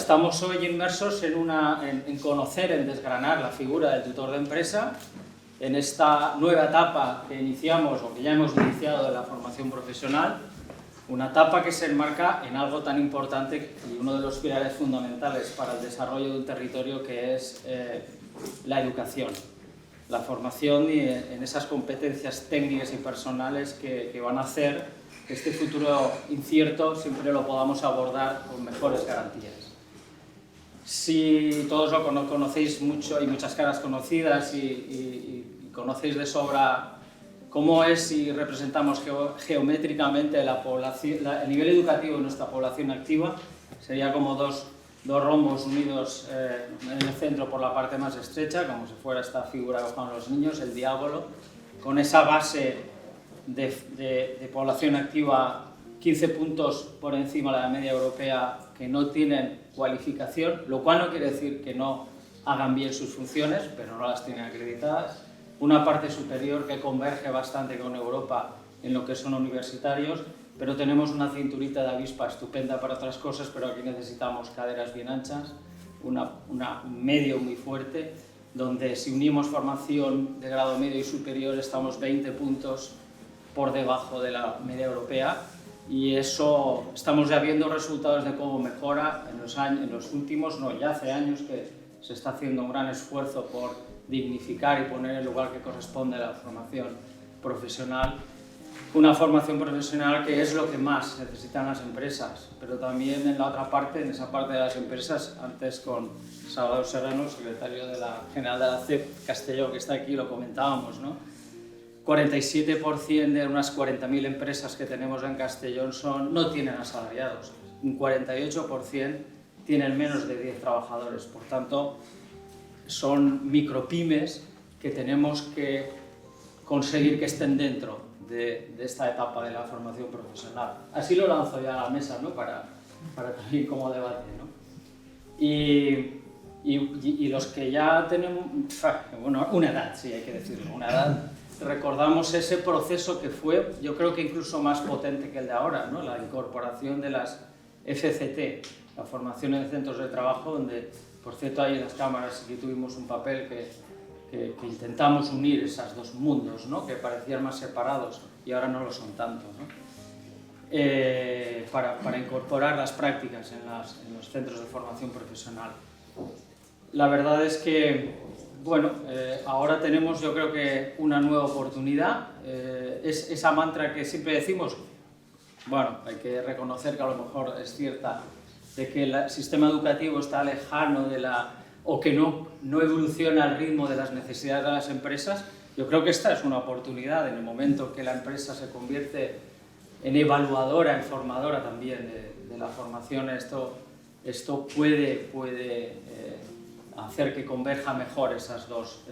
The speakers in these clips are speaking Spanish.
estamos hoy inmersos en conocer, en desgranar la figura del tutor de empresa en esta nueva etapa que iniciamos o que ya hemos iniciado de la formación profesional, una etapa que se enmarca en algo tan importante y uno de los pilares fundamentales para el desarrollo de un territorio, que es la educación, la formación y en esas competencias técnicas y personales que van a hacer que este futuro incierto siempre lo podamos abordar con mejores garantías. Si todos lo conocéis mucho, hay muchas caras conocidas y conocéis de sobra cómo es y representamos geométricamente el nivel educativo de nuestra población activa, sería como dos rombos unidos en el centro por la parte más estrecha, como si fuera esta figura que juegan los niños, el diábolo, con esa base de población activa 15 puntos por encima de la media europea que no tienen cualificación, lo cual no quiere decir que no hagan bien sus funciones, pero no las tienen acreditadas. Una parte superior que converge bastante con Europa en lo que son universitarios, pero tenemos una cinturita de avispa estupenda para otras cosas, pero aquí necesitamos caderas bien anchas, un medio muy fuerte, donde si unimos formación de grado medio y superior estamos 20 puntos por debajo de la media europea, y eso estamos ya viendo resultados de cómo mejora en los últimos, no, ya hace años que se está haciendo un gran esfuerzo por dignificar y poner el lugar que corresponde a la formación profesional. Una formación profesional que es lo que más necesitan las empresas, pero también en la otra parte, en esa parte de las empresas, antes con Salvador Serrano, secretario general de la CEP Castelló, que está aquí, lo comentábamos, ¿no? 47% de unas 40.000 empresas que tenemos en Castellón no tienen asalariados, un 48% tienen menos de 10 trabajadores, por tanto son micropymes que tenemos que conseguir que estén dentro de esta etapa de la formación profesional. Así lo lanzo ya a la mesa, ¿no? para también como debate, ¿no? Y los que ya tenemos, bueno, una edad, sí, hay que decirlo, una edad, recordamos ese proceso que fue, yo creo que incluso más potente que el de ahora, ¿no? La incorporación de las FCT, la formación en centros de trabajo, donde, por cierto, ahí en las cámaras sí que tuvimos un papel que intentamos unir esos dos mundos, ¿no? Que parecían más separados y ahora no lo son tanto, ¿no? Para incorporar las prácticas en los centros de formación profesional. La verdad es que, bueno, ahora tenemos, yo creo que una nueva oportunidad. Es esa mantra que siempre decimos, bueno, hay que reconocer que a lo mejor es cierta, de que el sistema educativo está lejano o que no evoluciona al ritmo de las necesidades de las empresas. Yo creo que esta es una oportunidad en el momento que la empresa se convierte en evaluadora, en formadora también de la formación. Esto puede hacer que converja mejor esas dos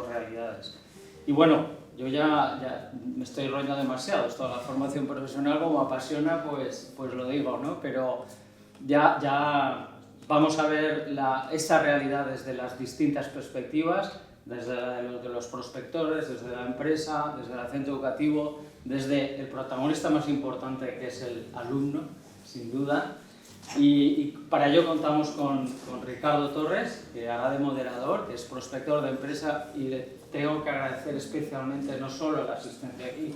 realidades. Y bueno, yo ya me estoy enrollando demasiado. Esto de la formación profesional, como apasiona, pues lo digo, ¿no? Pero ya vamos a ver esa realidad desde las distintas perspectivas, desde la de los prospectores, desde la empresa, desde el centro educativo, desde el protagonista más importante, que es el alumno, sin duda. Y para ello contamos con Ricardo Torres, que hará de moderador, que es prospector de empresa, y le tengo que agradecer especialmente no solo la asistencia aquí,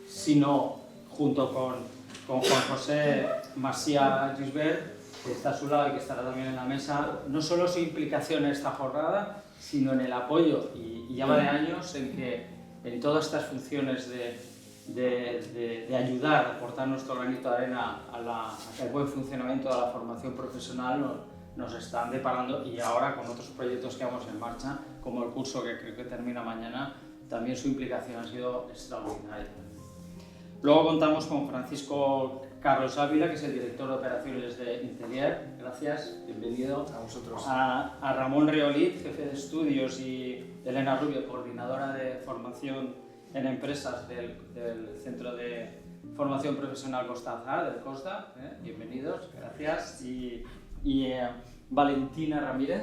sino junto con Juan José Macià Gisbert, que está a su lado y que estará también en la mesa, no solo su implicación en esta jornada, sino en el apoyo, y ya va de años en que en todas estas funciones de ayudar, a aportar nuestro granito de arena al buen funcionamiento de la formación profesional, nos están deparando, y ahora con otros proyectos que vamos en marcha, como el curso que creo que termina mañana, también su implicación ha sido extraordinaria. Luego contamos con Francisco Carlos Ávila, que es el director de operaciones de Intelier. Gracias, bienvenido. A vosotros. A Ramón Reolit, jefe de estudios, y Elena Rubio, coordinadora de formación en empresas del Centro de Formación Profesional Costa Azar, del COSDA. Bienvenidos, gracias. Y Valentina Ramírez,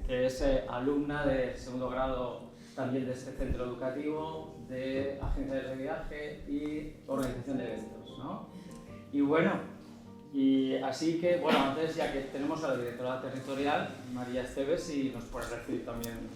que es alumna de segundo grado también de este centro educativo, de agencias de viaje y organización de eventos, ¿no? Y bueno, Y así que, bueno, antes ya que tenemos a la directora territorial, María Esteves, si nos puede decir también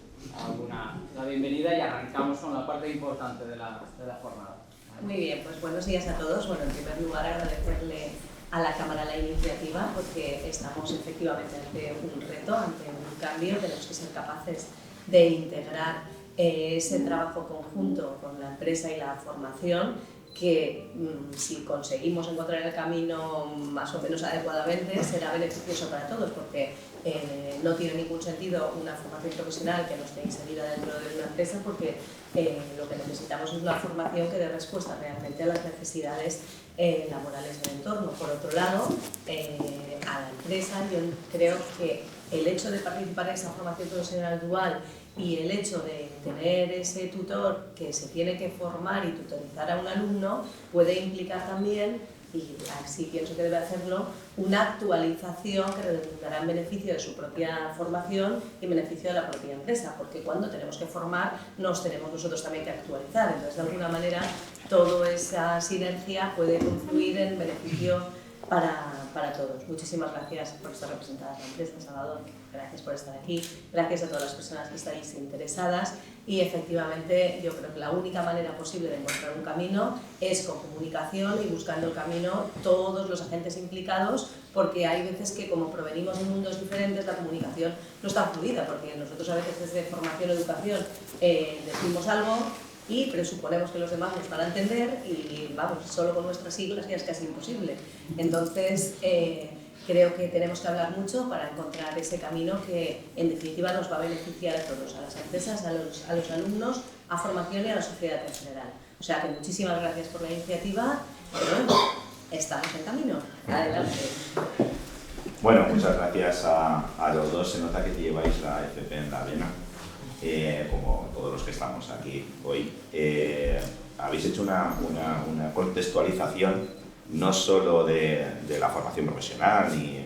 la bienvenida y arrancamos con la parte importante de la jornada. Muy bien, pues buenos días a todos. Bueno, en primer lugar agradecerle a la Cámara la iniciativa porque estamos efectivamente ante un reto, ante un cambio. Tenemos que ser capaces de integrar ese trabajo conjunto con la empresa y la formación que si conseguimos encontrar el camino más o menos adecuadamente será beneficioso para todos porque no tiene ningún sentido una formación profesional que no esté inserida dentro de una empresa porque lo que necesitamos es una formación que dé respuesta realmente a las necesidades laborales del entorno. Por otro lado, a la empresa yo creo que el hecho de participar en esa formación profesional dual y el hecho de tener ese tutor que se tiene que formar y tutorizar a un alumno puede implicar también, y así pienso que debe hacerlo, una actualización que redundará en beneficio de su propia formación y en beneficio de la propia empresa, porque cuando tenemos que formar nos tenemos nosotros también que actualizar. Entonces, de alguna manera, toda esa sinergia puede confluir en beneficio para todos. Muchísimas gracias por estar representadas en la empresa, Salvador. Gracias por estar aquí. Gracias a todas las personas que estáis interesadas. Y efectivamente, yo creo que la única manera posible de encontrar un camino es con comunicación y buscando el camino todos los agentes implicados, porque hay veces que como provenimos de mundos diferentes, la comunicación no está fluida, porque nosotros a veces desde formación o educación decimos algo y presuponemos que los demás nos van a entender y vamos, solo con nuestras siglas ya es casi imposible. Entonces, creo que tenemos que hablar mucho para encontrar ese camino que en definitiva nos va a beneficiar a todos, a las empresas, a los alumnos, a formación y a la sociedad en general. O sea que muchísimas gracias por la iniciativa y bueno, estamos en camino. Adelante. Bueno, muchas gracias a los dos. Se nota que lleváis la FP en la vena. Como todos los que estamos aquí hoy, habéis hecho una contextualización no solo de la formación profesional ni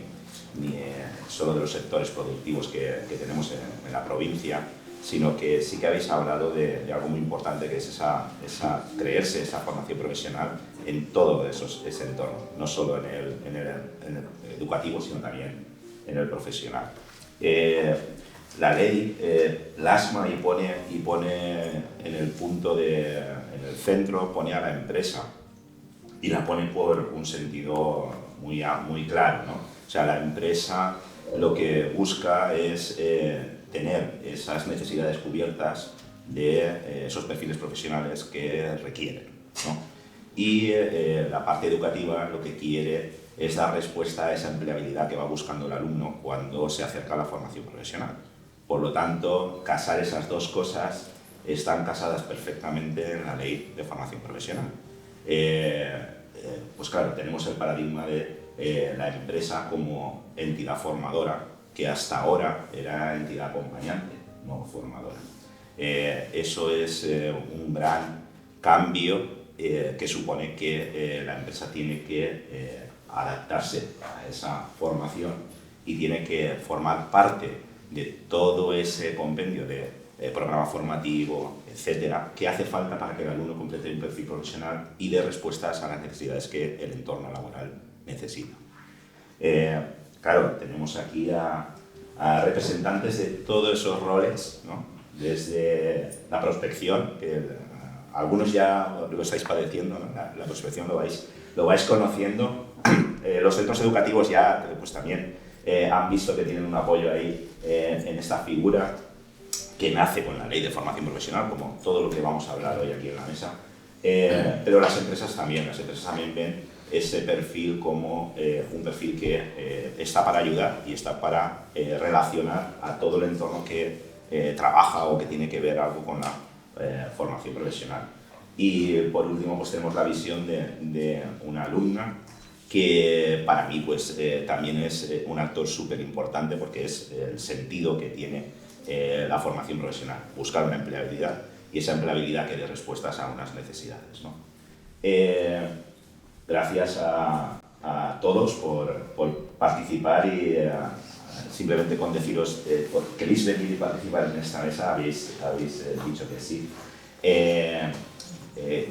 solo de los sectores productivos que tenemos en la provincia, sino que sí que habéis hablado de algo muy importante, que es creerse esa formación profesional en todo ese entorno, no solo en el educativo, sino también en el profesional. La ley plasma y pone en el punto en el centro, pone a la empresa y la pone por un sentido muy claro, ¿no? O sea, la empresa lo que busca es tener esas necesidades cubiertas de esos perfiles profesionales que requieren, ¿no? Y la parte educativa lo que quiere es dar respuesta a esa empleabilidad que va buscando el alumno cuando se acerca a la formación profesional. Por lo tanto, casar esas dos cosas están casadas perfectamente en la ley de formación profesional. Pues claro, tenemos el paradigma de la empresa como entidad formadora, que hasta ahora era entidad acompañante, no formadora. Eso es un gran cambio que supone que la empresa tiene que adaptarse a esa formación y tiene que formar parte de todo ese compendio de programa formativo, etcétera, que hace falta para que el alumno complete un perfil profesional y dé respuestas a las necesidades que el entorno laboral necesita. Claro, tenemos aquí a representantes de todos esos roles, ¿no? Desde la prospección, que algunos ya lo estáis padeciendo, ¿no? La prospección lo vais conociendo. Los centros educativos ya pues también han visto que tienen un apoyo ahí en esta figura que nace con la ley de formación profesional, como todo lo que vamos a hablar hoy aquí en la mesa, pero las empresas también ven ese perfil como un perfil que está para ayudar y está para relacionar a todo el entorno que trabaja o que tiene que ver algo con la formación profesional. Y por último pues tenemos la visión de una alumna que para mí pues, también es un actor súper importante porque es el sentido que tiene la formación profesional, buscar una empleabilidad y esa empleabilidad que dé respuestas a unas necesidades, ¿no? Gracias a todos por participar y simplemente con deciros, queréis venir y participar en esta mesa, habéis dicho que sí.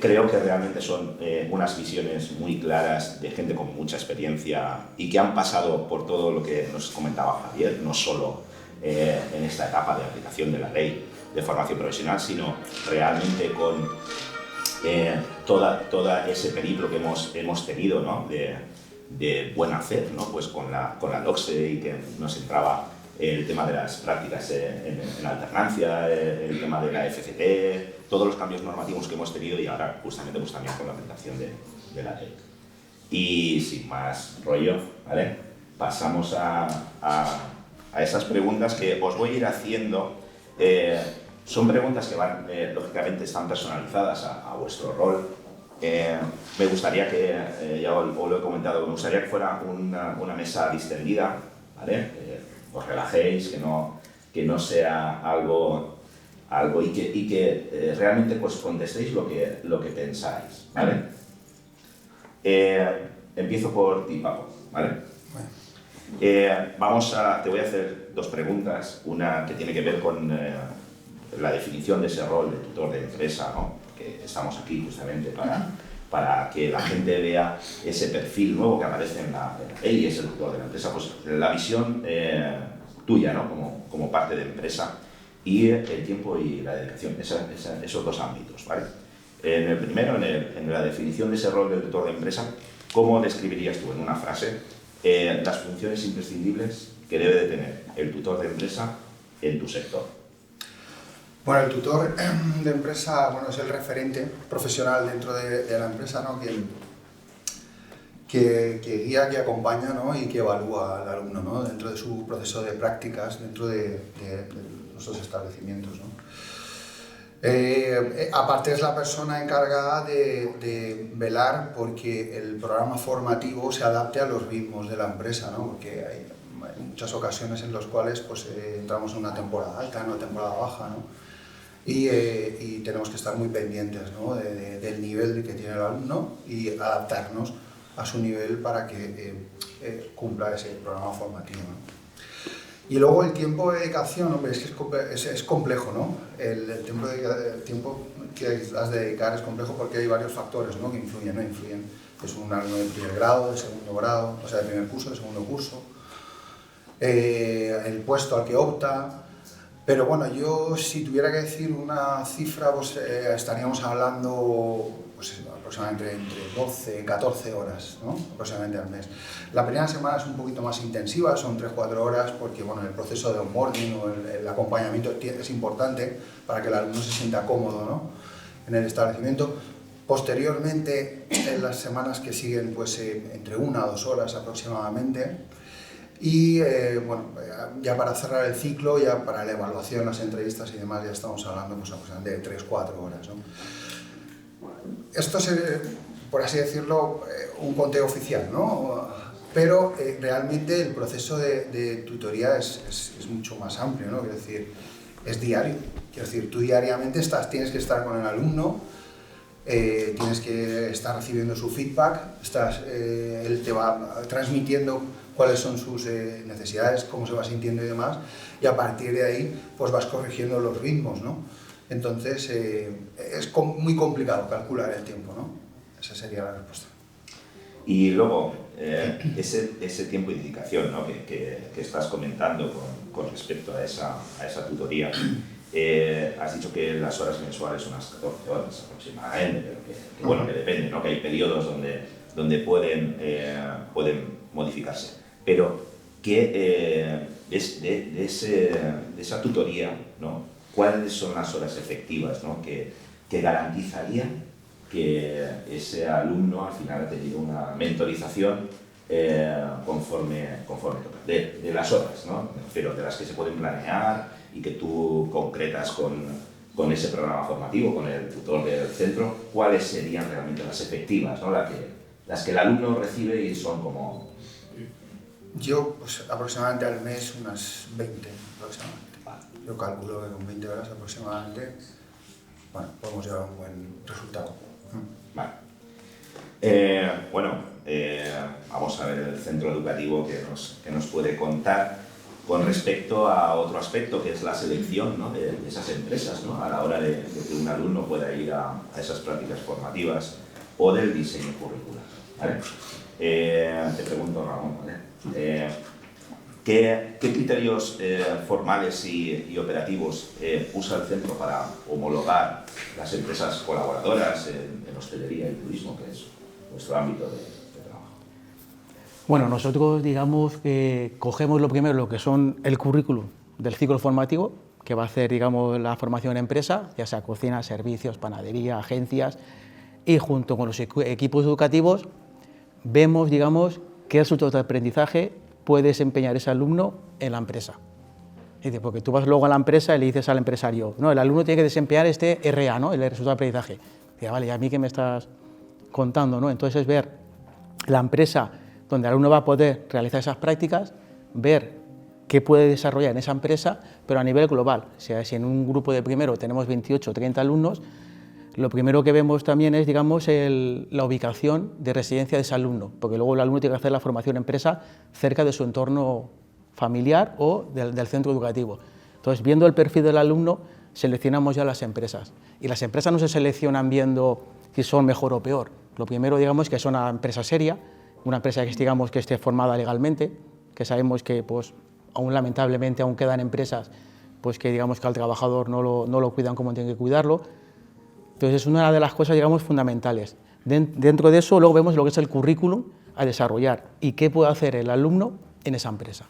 Creo que realmente son unas visiones muy claras de gente con mucha experiencia y que han pasado por todo lo que nos comentaba Javier, no solo en esta etapa de aplicación de la ley de formación profesional, sino realmente con todo ese periplo que hemos tenido, ¿no? de buen hacer, ¿no? Pues con la LOCSE, y que nos entraba el tema de las prácticas en alternancia, el tema de la FCT, todos los cambios normativos que hemos tenido, y ahora justamente pues también con la aplicación de la ley. Y sin más rollo, ¿vale? Pasamos a esas preguntas que os voy a ir haciendo. Son preguntas que van, lógicamente, están personalizadas a vuestro rol. Me gustaría que, ya os lo he comentado, me gustaría que fuera una mesa distendida, ¿vale? Os relajéis, que no sea algo y que realmente pues contestéis lo que pensáis, ¿vale? Empiezo por ti, Paco, ¿vale? Te voy a hacer dos preguntas, una que tiene que ver con la definición de ese rol de tutor de empresa, ¿no? Que estamos aquí justamente para que la gente vea ese perfil nuevo que aparece en la ley, es el tutor de la empresa, pues la visión tuya, ¿no? Como parte de empresa, y el tiempo y la dedicación, esos dos ámbitos, ¿vale? En el primero, en la definición de ese rol del tutor de empresa, ¿cómo describirías tú en una frase las funciones imprescindibles que debe de tener el tutor de empresa en tu sector? Bueno, el tutor de empresa, bueno, es el referente profesional dentro de la empresa, ¿no? que guía, que acompaña, ¿no? Y que evalúa al alumno, ¿no? Dentro de su proceso de prácticas, dentro de nuestros establecimientos, ¿no? Aparte es la persona encargada de velar porque el programa formativo se adapte a los ritmos de la empresa, ¿no? Porque hay muchas ocasiones en las cuales pues, entramos en una temporada alta, en una temporada baja, ¿no? Y tenemos que estar muy pendientes, ¿no? del nivel que tiene el alumno y adaptarnos a su nivel para que cumpla ese programa formativo, ¿no? Y luego el tiempo de dedicación, hombre, es que es complejo, ¿no? El tiempo que has de dedicar es complejo porque hay varios factores, ¿no? Que influyen, ¿no? Es un alumno de primer grado, de segundo grado, o sea, de primer curso, de segundo curso, el puesto al que opta. Pero bueno, yo si tuviera que decir una cifra, pues estaríamos hablando pues, aproximadamente entre 12 14 horas, ¿no? Aproximadamente al mes. La primera semana es un poquito más intensiva, son 3-4 horas, porque bueno, el proceso de onboarding o el acompañamiento es importante para que el alumno se sienta cómodo, ¿no? En el establecimiento. Posteriormente, en las semanas que siguen, pues entre 1 a 2 horas aproximadamente. Y bueno, ya para cerrar el ciclo, ya para la evaluación, las entrevistas y demás, ya estamos hablando pues, aproximadamente de 3-4 horas, ¿no? Esto es, por así decirlo, un conteo oficial, ¿no? Pero realmente el proceso de tutoría es mucho más amplio, ¿no? Quiero decir, es diario. Quiero decir, tú diariamente tienes que estar con el alumno, tienes que estar recibiendo su feedback, él te va transmitiendo cuáles son sus necesidades, cómo se va sintiendo y demás, y a partir de ahí pues vas corrigiendo los ritmos, ¿no? Entonces es muy complicado calcular el tiempo, ¿no? Esa sería la respuesta. Y luego, ese tiempo y dedicación, ¿no? que estás comentando con respecto a esa tutoría, has dicho que las horas mensuales son unas 14 horas aproximadamente, pero bueno, que depende, ¿no? Que hay periodos donde pueden modificarse. Pero de esa tutoría, ¿no? ¿Cuáles son las horas efectivas, ¿no? que garantizarían que ese alumno al final ha tenido una mentorización conforme toca? De las horas, ¿no? Pero de las que se pueden planear y que tú concretas con ese programa formativo, con el tutor del centro, ¿cuáles serían realmente las efectivas, ¿no? Las que el alumno recibe y son como... Yo, pues aproximadamente al mes unas 20 aproximadamente. Vale. Yo calculo que con 20 horas aproximadamente, bueno, podemos llevar un buen resultado. Vale. Bueno, vamos a ver el centro educativo que nos puede contar. Con respecto a otro aspecto que es la selección, ¿no?, de esas empresas, ¿no?, a la hora de que un alumno pueda ir a esas prácticas formativas o del diseño curricular, ¿vale? Te pregunto, Ramón, ¿vale? ¿Qué criterios formales y operativos usa el centro para homologar las empresas colaboradoras en hostelería y turismo, que es nuestro ámbito de trabajo? Bueno, nosotros digamos que cogemos lo primero, lo que son el currículum del ciclo formativo, que va a hacer, digamos, la formación en empresa, ya sea cocina, servicios, panadería, agencias, y junto con los equipos educativos vemos, digamos, qué resultados de aprendizaje puede desempeñar ese alumno en la empresa. Porque tú vas luego a la empresa y le dices al empresario, no, el alumno tiene que desempeñar este RA, ¿no?, el resultado de aprendizaje. Dice, vale, ¿y a mí qué me estás contando, ¿no? Entonces es ver la empresa donde el alumno va a poder realizar esas prácticas, ver qué puede desarrollar en esa empresa, pero a nivel global. O sea, si en un grupo de primero tenemos 28 o 30 alumnos, lo primero que vemos también es, digamos, la ubicación de residencia de ese alumno, porque luego el alumno tiene que hacer la formación empresa cerca de su entorno familiar o del centro educativo. Entonces, viendo el perfil del alumno, seleccionamos ya las empresas. Y las empresas no se seleccionan viendo si son mejor o peor. Lo primero, digamos, que es una empresa seria, una empresa que, digamos, que esté formada legalmente, que sabemos que, pues, aún lamentablemente, aún quedan empresas, pues, que, digamos, que al trabajador no lo cuidan como tienen que cuidarlo. Entonces, es una de las cosas, digamos, fundamentales. Dentro de eso, luego vemos lo que es el currículum a desarrollar y qué puede hacer el alumno en esa empresa.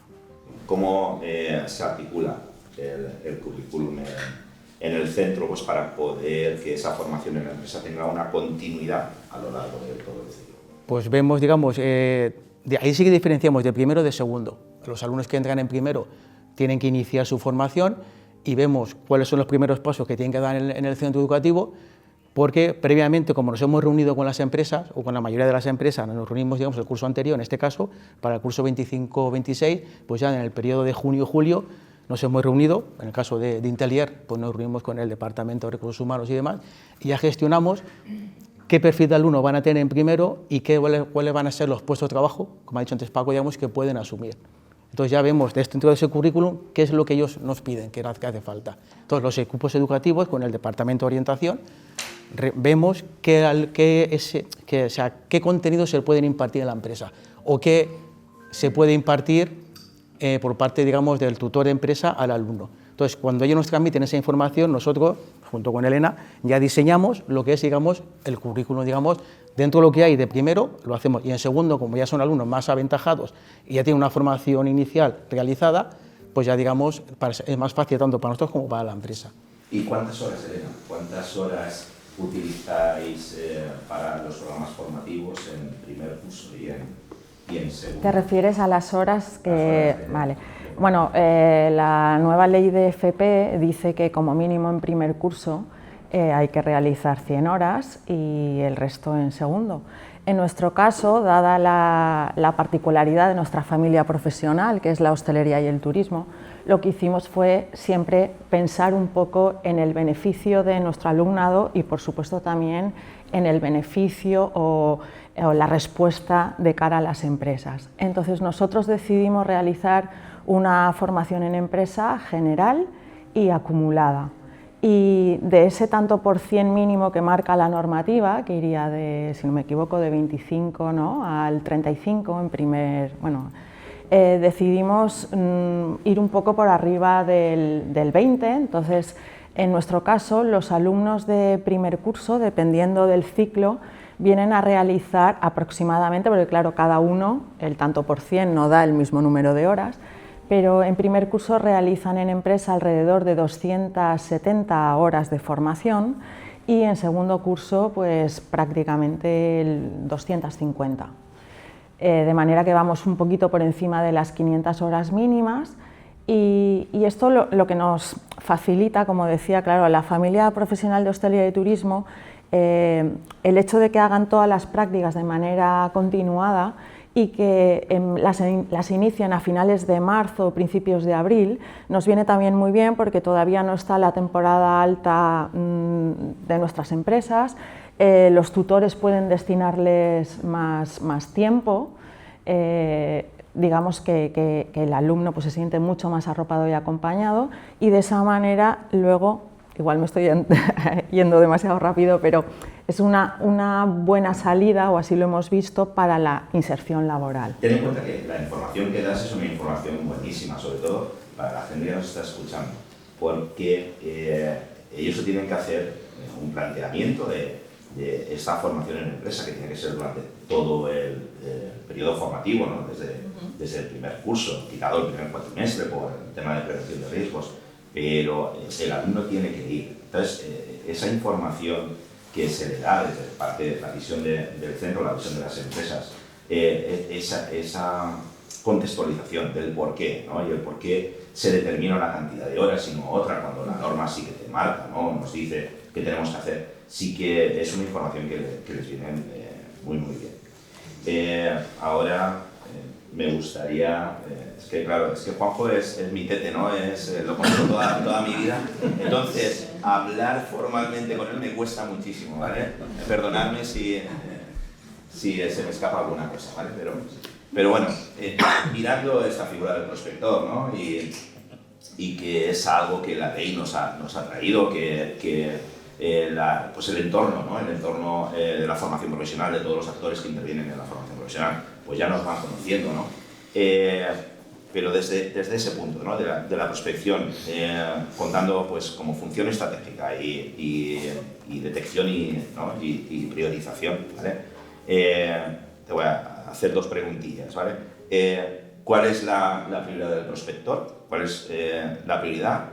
¿Cómo se articula el currículum en el centro, pues, para poder que esa formación en la empresa tenga una continuidad a lo largo de todo el ciclo? Pues vemos, digamos, de ahí sí que diferenciamos de primero y de segundo. Los alumnos que entran en primero tienen que iniciar su formación y vemos cuáles son los primeros pasos que tienen que dar en el centro educativo, porque previamente, como nos hemos reunido con las empresas, o con la mayoría de las empresas, nos reunimos, digamos, el curso anterior, en este caso, para el curso 25-26, pues ya en el periodo de junio-julio nos hemos reunido, en el caso de Intelier, pues nos reunimos con el Departamento de Recursos Humanos y demás, y ya gestionamos qué perfil de alumno van a tener en primero y cuáles van a ser los puestos de trabajo, como ha dicho antes Paco, digamos, que pueden asumir. Entonces ya vemos dentro de ese currículum qué es lo que ellos nos piden, qué hace falta. Entonces los equipos educativos con el Departamento de Orientación vemos qué contenidos se pueden impartir en la empresa o qué se puede impartir por parte, digamos, del tutor de empresa al alumno. Entonces, cuando ellos nos transmiten esa información, nosotros, junto con Elena, ya diseñamos lo que es, digamos, el currículum, digamos, dentro de lo que hay de primero, lo hacemos, y en segundo, como ya son alumnos más aventajados y ya tienen una formación inicial realizada, pues ya, digamos, es más fácil tanto para nosotros como para la empresa. ¿Y cuántas horas, Elena? ¿Cuántas horas utilizáis para los programas formativos en primer curso y en segundo? ¿Te refieres a las horas que...? Vale. Bueno, la nueva ley de FP dice que como mínimo en primer curso hay que realizar 100 horas y el resto en segundo. En nuestro caso, dada la particularidad de nuestra familia profesional, que es la hostelería y el turismo, lo que hicimos fue siempre pensar un poco en el beneficio de nuestro alumnado y, por supuesto, también en el beneficio o la respuesta de cara a las empresas. Entonces, nosotros decidimos realizar una formación en empresa general y acumulada. Y de ese tanto por cien mínimo que marca la normativa, que iría de, si no me equivoco, de 25, ¿no?, al 35 en primer... Bueno, decidimos ir un poco por arriba del 20, entonces en nuestro caso los alumnos de primer curso, dependiendo del ciclo, vienen a realizar aproximadamente, porque claro, cada uno, el tanto por cien no da el mismo número de horas, pero en primer curso realizan en empresa alrededor de 270 horas de formación y en segundo curso pues prácticamente 250. De manera que vamos un poquito por encima de las 500 horas mínimas y esto lo que nos facilita, como decía, claro, a la familia profesional de hostelería y turismo, el hecho de que hagan todas las prácticas de manera continuada y que las inicien a finales de marzo o principios de abril, nos viene también muy bien porque todavía no está la temporada alta de nuestras empresas, los tutores pueden destinarles más tiempo, digamos que el alumno pues, se siente mucho más arropado y acompañado, y de esa manera luego, igual me estoy yendo demasiado rápido, pero es una buena salida, o así lo hemos visto, para la inserción laboral. Ten en cuenta que la información que das es una información buenísima, sobre todo para la gente que nos está escuchando, porque ellos se tienen que hacer un planteamiento de esta formación en empresa, que tiene que ser durante todo el periodo formativo, ¿no? desde el primer curso, quitado el primer cuatrimestre por el tema de prevención de riesgos, pero el alumno tiene que ir. Entonces, esa información que se le da desde parte de la visión del centro, la visión de las empresas, esa contextualización del por qué, ¿no? Y el por qué se determina una cantidad de horas y no otra, cuando la norma sí que te marca, ¿no? Nos dice qué tenemos que hacer. Sí que es una información que les viene muy bien. Ahora me gustaría, es que Juanjo es mi tete, ¿no? Lo conozco toda mi vida, entonces hablar formalmente con él me cuesta muchísimo, ¿vale? Perdonadme si se me escapa alguna cosa, ¿vale? Pero bueno, mirando esta figura del prospector, ¿no? Y que es algo que la ley nos ha traído, pues el entorno, ¿no? El entorno de la formación profesional, de todos los actores que intervienen en la formación profesional, pues ya nos van conociendo, ¿no? Pero desde ese punto, ¿no? de la prospección, contando pues como función estratégica y detección y priorización, ¿vale? Te voy a hacer dos preguntillas, ¿vale? ¿Cuál es la prioridad del prospector? ¿Cuál es la prioridad?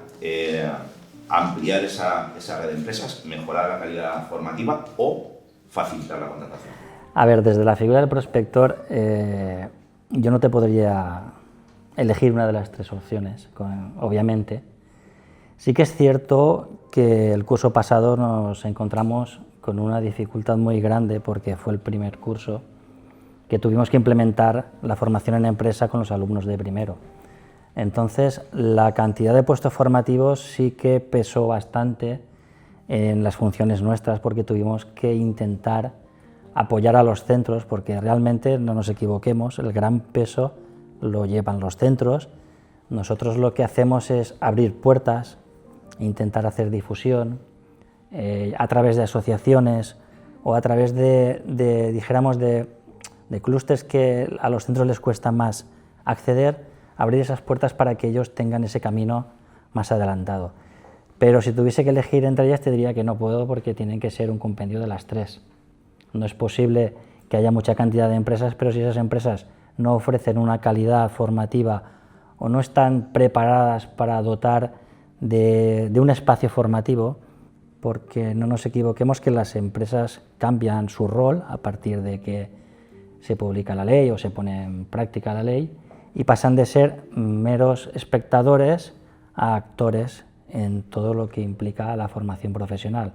¿Ampliar esa red de empresas, mejorar la calidad formativa o facilitar la contratación? A ver, desde la figura del prospector, yo no te podría elegir una de las tres opciones, obviamente. Sí que es cierto que el curso pasado nos encontramos con una dificultad muy grande, porque fue el primer curso que tuvimos que implementar la formación en empresa con los alumnos de primero. Entonces, la cantidad de puestos formativos sí que pesó bastante en las funciones nuestras, porque tuvimos que intentar apoyar a los centros, porque realmente, no nos equivoquemos, el gran peso lo llevan los centros. Nosotros lo que hacemos es abrir puertas, intentar hacer difusión a través de asociaciones o a través dijéramos, de clústeres que a los centros les cuesta más acceder, abrir esas puertas para que ellos tengan ese camino más adelantado. Pero si tuviese que elegir entre ellas, te diría que no puedo, porque tienen que ser un compendio de las tres. No es posible que haya mucha cantidad de empresas, pero si esas empresas no ofrecen una calidad formativa o no están preparadas para dotar de un espacio formativo, porque no nos equivoquemos que las empresas cambian su rol a partir de que se publica la ley o se pone en práctica la ley, y pasan de ser meros espectadores a actores en todo lo que implica la formación profesional.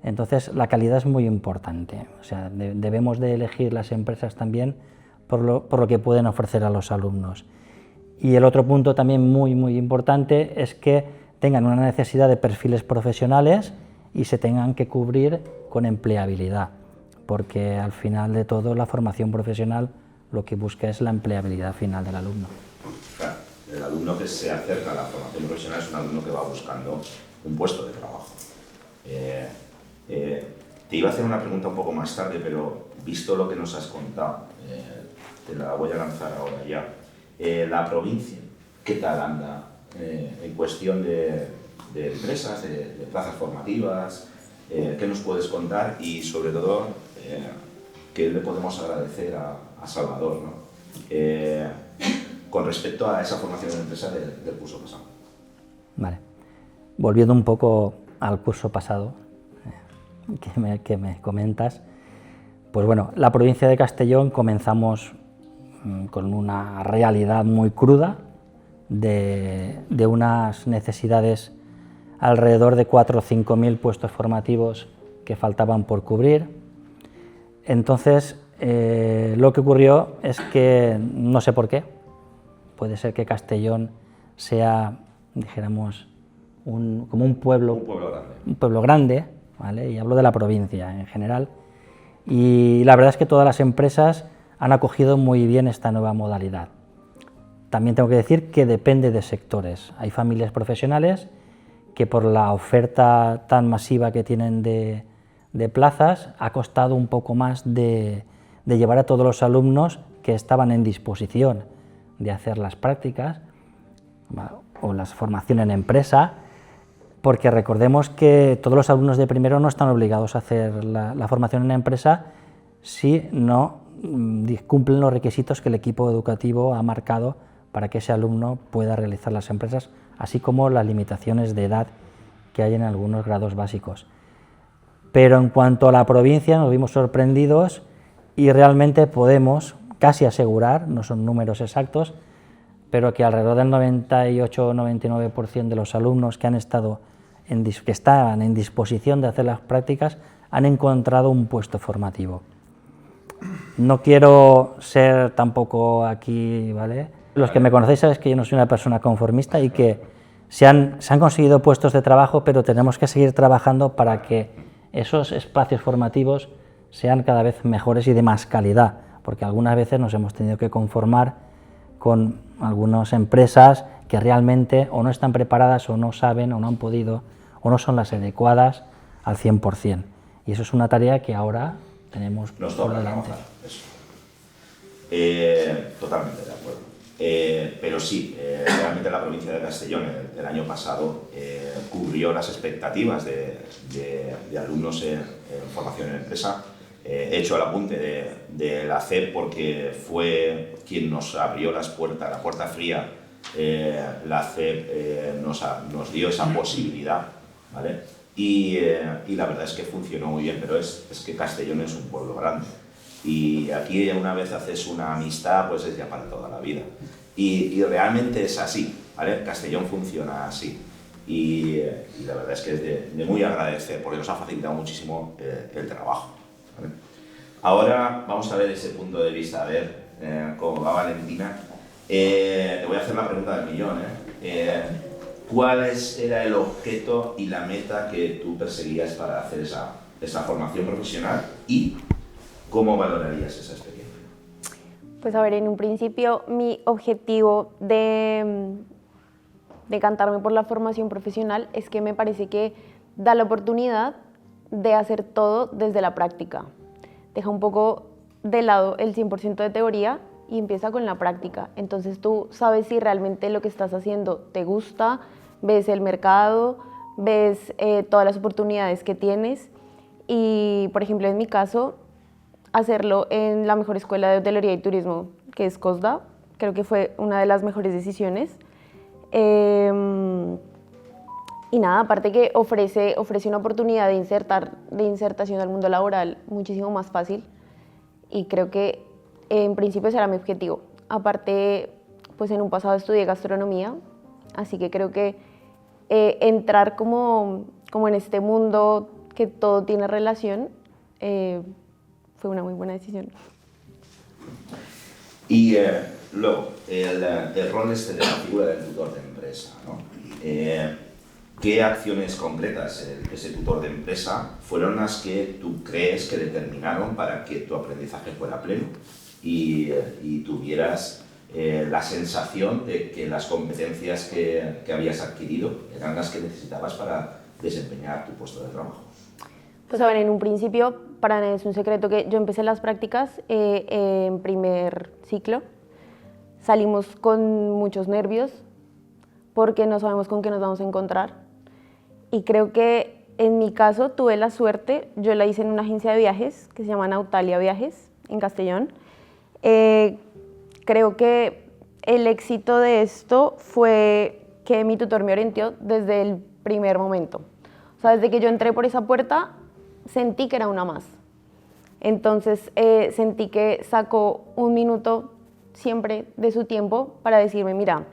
Entonces, la calidad es muy importante. O sea, debemos de elegir las empresas también por lo que pueden ofrecer a los alumnos. Y el otro punto también muy importante es que tengan una necesidad de perfiles profesionales y se tengan que cubrir con empleabilidad, porque al final de todo la formación profesional lo que busca es la empleabilidad final del alumno. Claro, el alumno que se acerca a la formación profesional es un alumno que va buscando un puesto de trabajo. Te iba a hacer una pregunta un poco más tarde, pero visto lo que nos has contado, te la voy a lanzar ahora ya. La provincia, ¿qué tal anda en cuestión de empresas, de plazas formativas? ¿Qué nos puedes contar? Y sobre todo, ¿qué le podemos agradecer a Salvador, ¿no? Con respecto a esa formación en empresa del curso pasado? Vale. Volviendo un poco al curso pasado, que me comentas, pues bueno, la provincia de Castellón comenzamos con una realidad muy cruda de unas necesidades alrededor de 4 o 5 mil puestos formativos que faltaban por cubrir. Entonces, lo que ocurrió es que, no sé por qué, puede ser que Castellón sea, dijéramos, como un pueblo grande, ¿vale? Y hablo de la provincia en general, y la verdad es que todas las empresas han acogido muy bien esta nueva modalidad, También tengo que decir que depende de sectores. Hay familias profesionales que por la oferta tan masiva que tienen de plazas ha costado un poco más de llevar a todos los alumnos que estaban en disposición de hacer las prácticas o la formación en empresa, porque recordemos que todos los alumnos de primero no están obligados a hacer la formación en empresa si no cumplen los requisitos que el equipo educativo ha marcado para que ese alumno pueda realizar las empresas, así como las limitaciones de edad que hay en algunos grados básicos. Pero en cuanto a la provincia nos vimos sorprendidos y realmente podemos casi asegurar, no son números exactos, pero que alrededor del 98 o 99% de los alumnos que estaban en disposición de hacer las prácticas han encontrado un puesto formativo. No quiero ser tampoco aquí, ¿vale? Los que me conocéis sabéis que yo no soy una persona conformista y que se han conseguido puestos de trabajo, pero tenemos que seguir trabajando para que esos espacios formativos sean cada vez mejores y de más calidad, porque algunas veces nos hemos tenido que conformar con algunas empresas que realmente o no están preparadas o no saben o no han podido o no son las adecuadas al 100%. Y eso es una tarea que ahora tenemos Nos por toca delante. trabajar, eso. Totalmente de acuerdo. Pero sí, realmente la provincia de Castellón el año pasado cubrió las expectativas de alumnos en formación en empresa. He hecho el apunte de la CEP porque fue quien nos abrió la puerta fría. La CEP nos dio esa posibilidad, ¿vale? Y la verdad es que funcionó muy bien, pero es que Castellón es un pueblo grande. Y aquí una vez haces una amistad, pues es ya para toda la vida. Y realmente es así, ¿vale? Castellón funciona así. Y la verdad es que es de muy agradecer, porque nos ha facilitado muchísimo el trabajo, ¿vale? Ahora vamos a ver ese punto de vista, a ver cómo va Valentina. Te voy a hacer la pregunta del millón, ¿cuál era el objeto y la meta que tú perseguías para hacer esa formación profesional y cómo valorarías esa experiencia? Pues a ver, en un principio mi objetivo de decantarme por la formación profesional es que me parece que da la oportunidad de hacer todo desde la práctica. Deja un poco de lado el 100% de teoría y empieza con la práctica. Entonces tú sabes si realmente lo que estás haciendo te gusta, ves el mercado, ves todas las oportunidades que tienes y, por ejemplo, en mi caso, hacerlo en la mejor escuela de hotelería y turismo, que es COSDA, creo que fue una de las mejores decisiones. Y nada, aparte que ofrece una oportunidad de insertación al mundo laboral muchísimo más fácil y creo que en principio será mi objetivo. Aparte, pues en un pasado estudié gastronomía, así que creo que entrar como en este mundo que todo tiene relación fue una muy buena decisión. Y luego, el rol de la figura del tutor de empresa, ¿no? ¿Qué acciones concretas ese tutor de empresa fueron las que tú crees que determinaron para que tu aprendizaje fuera pleno y tuvieras la sensación de que las competencias que habías adquirido eran las que necesitabas para desempeñar tu puesto de trabajo? Pues a ver, en un principio, para nadie es un secreto que yo empecé las prácticas en primer ciclo. Salimos con muchos nervios porque no sabemos con qué nos vamos a encontrar. Y creo que en mi caso tuve la suerte, yo la hice en una agencia de viajes que se llama Nautalia Viajes en Castellón. Creo que el éxito de esto fue que mi tutor me orientó desde el primer momento. O sea, desde que yo entré por esa puerta, sentí que era una más. Entonces, sentí que sacó un minuto siempre de su tiempo para decirme, mira,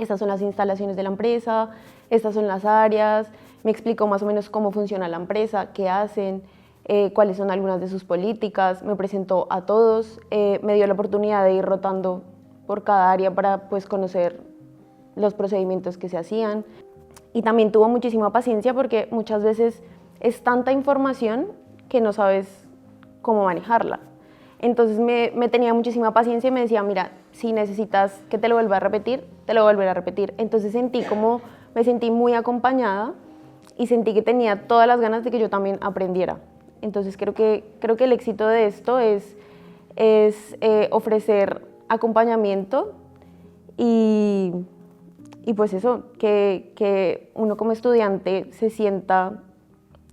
estas son las instalaciones de la empresa, estas son las áreas, me explicó más o menos cómo funciona la empresa, qué hacen, cuáles son algunas de sus políticas, me presentó a todos, me dio la oportunidad de ir rotando por cada área para pues, conocer los procedimientos que se hacían. Y también tuvo muchísima paciencia porque muchas veces es tanta información que no sabes cómo manejarla. Entonces me tenía muchísima paciencia y me decía, mira, si necesitas que te lo vuelva a repetir, te lo volveré a repetir. Entonces me sentí muy acompañada y sentí que tenía todas las ganas de que yo también aprendiera. Entonces creo que el éxito de esto es ofrecer acompañamiento y pues eso, que uno como estudiante se sienta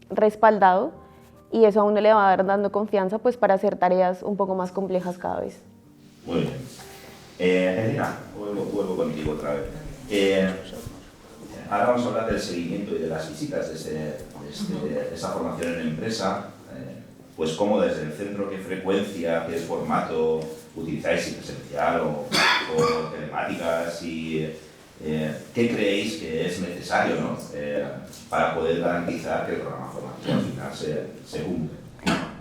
respaldado y eso a uno le va dando confianza pues para hacer tareas un poco más complejas cada vez. Muy bien. Elena, vuelvo contigo otra vez. Ahora vamos a hablar del seguimiento y de las visitas de esa formación en empresa. Pues cómo desde el centro, qué frecuencia, qué formato utilizáis, si presencial o telemáticas, y qué creéis que es necesario, ¿no? Para poder garantizar que el programa formativo al final se cumple.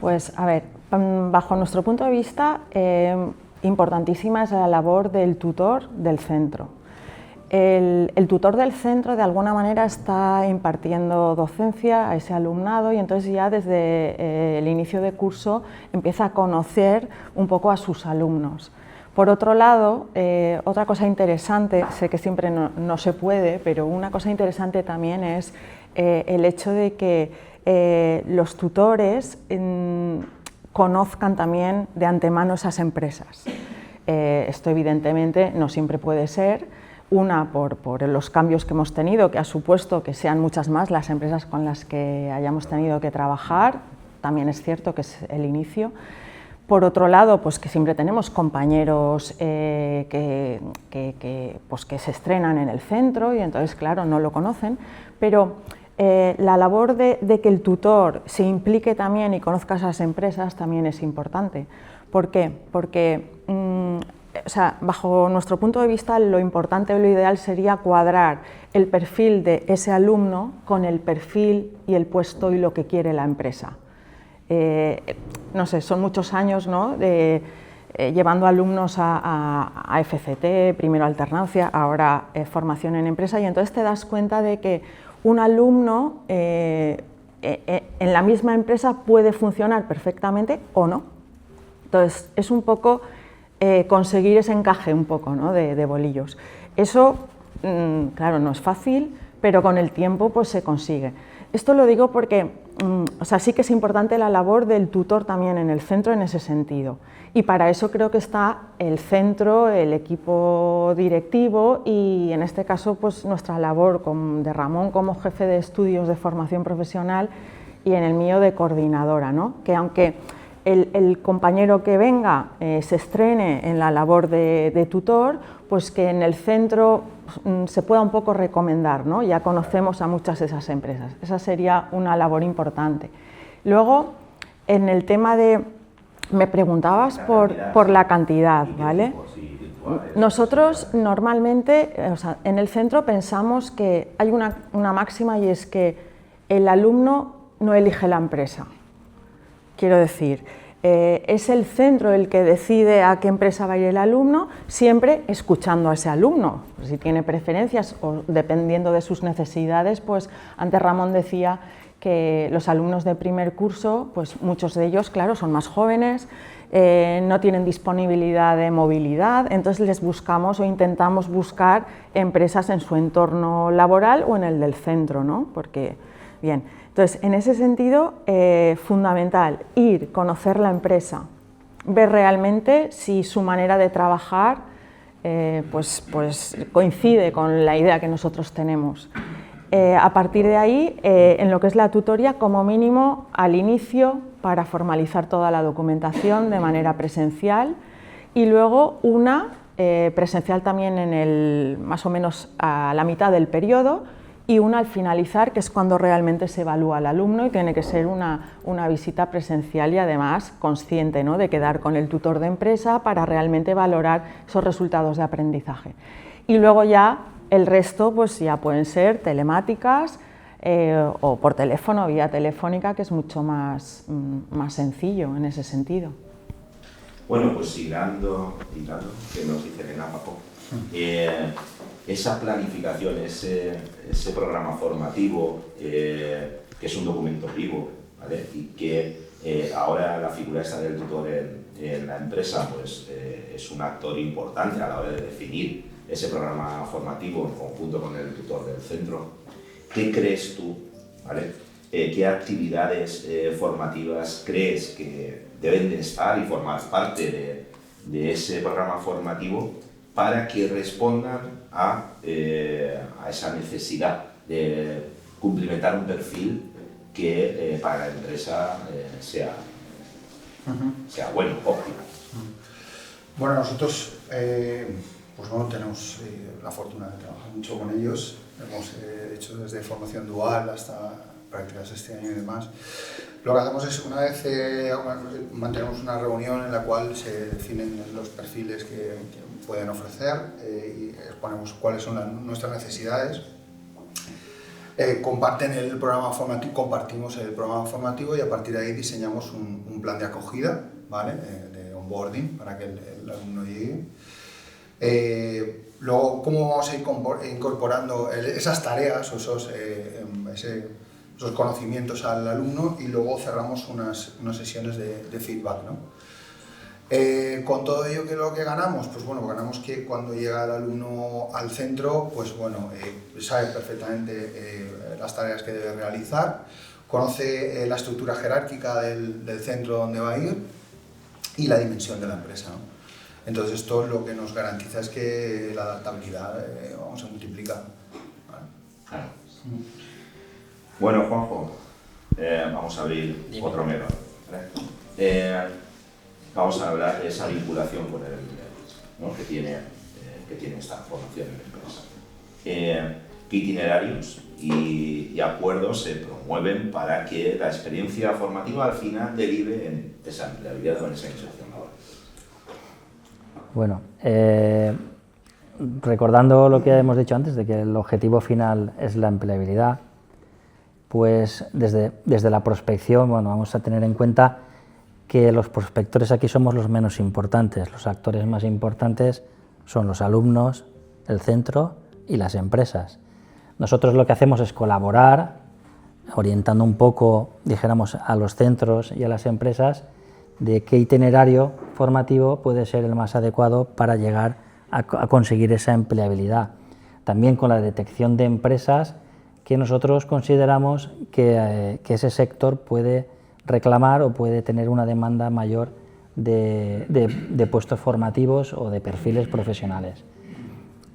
Pues a ver, bajo nuestro punto de vista, importantísima es la labor del tutor del centro. El tutor del centro de alguna manera está impartiendo docencia a ese alumnado y entonces ya desde el inicio de curso empieza a conocer un poco a sus alumnos. Por otro lado, otra cosa interesante, sé que siempre no se puede, pero una cosa interesante también es el hecho de que los tutores conozcan también de antemano esas empresas. Esto evidentemente no siempre puede ser. Una, por los cambios que hemos tenido, que ha supuesto que sean muchas más las empresas con las que hayamos tenido que trabajar, también es cierto que es el inicio. Por otro lado, pues que siempre tenemos compañeros que se estrenan en el centro y entonces, claro, no lo conocen, pero la labor de que el tutor se implique también y conozca esas empresas también es importante. ¿Por qué? Porque o sea, bajo nuestro punto de vista, lo importante o lo ideal sería cuadrar el perfil de ese alumno con el perfil y el puesto y lo que quiere la empresa. No sé, son muchos años, ¿no?, llevando alumnos a FCT, primero alternancia, ahora formación en empresa, y entonces te das cuenta de que un alumno en la misma empresa puede funcionar perfectamente o no. Entonces, es un poco conseguir ese encaje un poco, ¿no?, de bolillos. Eso, claro, no es fácil, pero con el tiempo pues se consigue. Esto lo digo porque o sea, sí que es importante la labor del tutor también en el centro en ese sentido. Y para eso creo que está el centro, el equipo directivo y en este caso pues nuestra labor de Ramón como jefe de estudios de formación profesional y en el mío de coordinadora, ¿no? Que aunque el compañero que venga se estrene en la labor de tutor, pues que en el centro se pueda un poco recomendar, ¿no? Ya conocemos a muchas de esas empresas, esa sería una labor importante. Luego, en el tema de, me preguntabas por la cantidad, ¿vale? Nosotros normalmente, o sea, en el centro pensamos que hay una máxima y es que el alumno no elige la empresa. Quiero decir, es el centro el que decide a qué empresa va a ir el alumno, siempre escuchando a ese alumno. Si tiene preferencias o dependiendo de sus necesidades, pues antes Ramón decía que los alumnos de primer curso, pues muchos de ellos, claro, son más jóvenes, no tienen disponibilidad de movilidad, entonces les buscamos o intentamos buscar empresas en su entorno laboral o en el del centro, ¿no? Porque, bien, entonces, en ese sentido, fundamental, conocer la empresa, ver realmente si su manera de trabajar pues coincide con la idea que nosotros tenemos. A partir de ahí, en lo que es la tutoría, como mínimo al inicio, para formalizar toda la documentación de manera presencial y luego una presencial también más o menos a la mitad del periodo, y una al finalizar, que es cuando realmente se evalúa al alumno y tiene que ser una visita presencial y además consciente, ¿no?, de quedar con el tutor de empresa para realmente valorar esos resultados de aprendizaje. Y luego ya el resto pues ya pueden ser telemáticas o por teléfono, vía telefónica, que es mucho más sencillo en ese sentido. Bueno, pues hilando, que nos dice Elena, Paco, esa planificación, ese programa formativo, que es un documento vivo, ¿vale? Y que ahora la figura esta del tutor en la empresa pues, es un actor importante a la hora de definir ese programa formativo en conjunto con el tutor del centro. ¿Qué crees tú, ¿vale? ¿Qué actividades formativas crees que deben de estar y formar parte de ese programa formativo para que respondan a esa necesidad de cumplimentar un perfil que para la empresa sea bueno, óptimo? Bueno, nosotros pues bueno, tenemos la fortuna de trabajar mucho con ellos. Hemos hecho desde formación dual hasta prácticas este año y demás. Lo que hacemos es, una vez mantenemos una reunión en la cual se definen los perfiles que pueden ofrecer y exponemos cuáles son nuestras necesidades. Comparten el programa formativo, compartimos el programa formativo y a partir de ahí diseñamos un plan de acogida, ¿vale? De onboarding para que el alumno llegue. Luego, ¿cómo vamos a ir incorporando esas tareas o esos conocimientos al alumno? Y luego cerramos unas sesiones de feedback, ¿no? Con todo ello, ¿qué es lo que ganamos? Pues bueno, ganamos que cuando llega el alumno al centro, pues bueno, sabe perfectamente las tareas que debe realizar, conoce la estructura jerárquica del centro donde va a ir y la dimensión de la empresa, ¿no? Entonces esto lo que nos garantiza es que la adaptabilidad se multiplica, ¿vale? Claro. Bueno, Juanjo, vamos a abrir otro melón, ¿vale? Vamos a hablar de esa vinculación con el empleo, ¿no? que tiene esta formación en la empresa. ¿Qué itinerarios y acuerdos se promueven para que la experiencia formativa al final derive en esa empleabilidad o en esa inserción laboral? Bueno, recordando lo que hemos dicho antes, de que el objetivo final es la empleabilidad, pues desde la prospección, bueno, vamos a tener en cuenta que los prospectores aquí somos los menos importantes. Los actores más importantes son los alumnos, el centro y las empresas. Nosotros lo que hacemos es colaborar, orientando un poco, dijéramos, a los centros y a las empresas de qué itinerario formativo puede ser el más adecuado para llegar a conseguir esa empleabilidad. También con la detección de empresas que nosotros consideramos que ese sector puede reclamar o puede tener una demanda mayor de puestos formativos o de perfiles profesionales.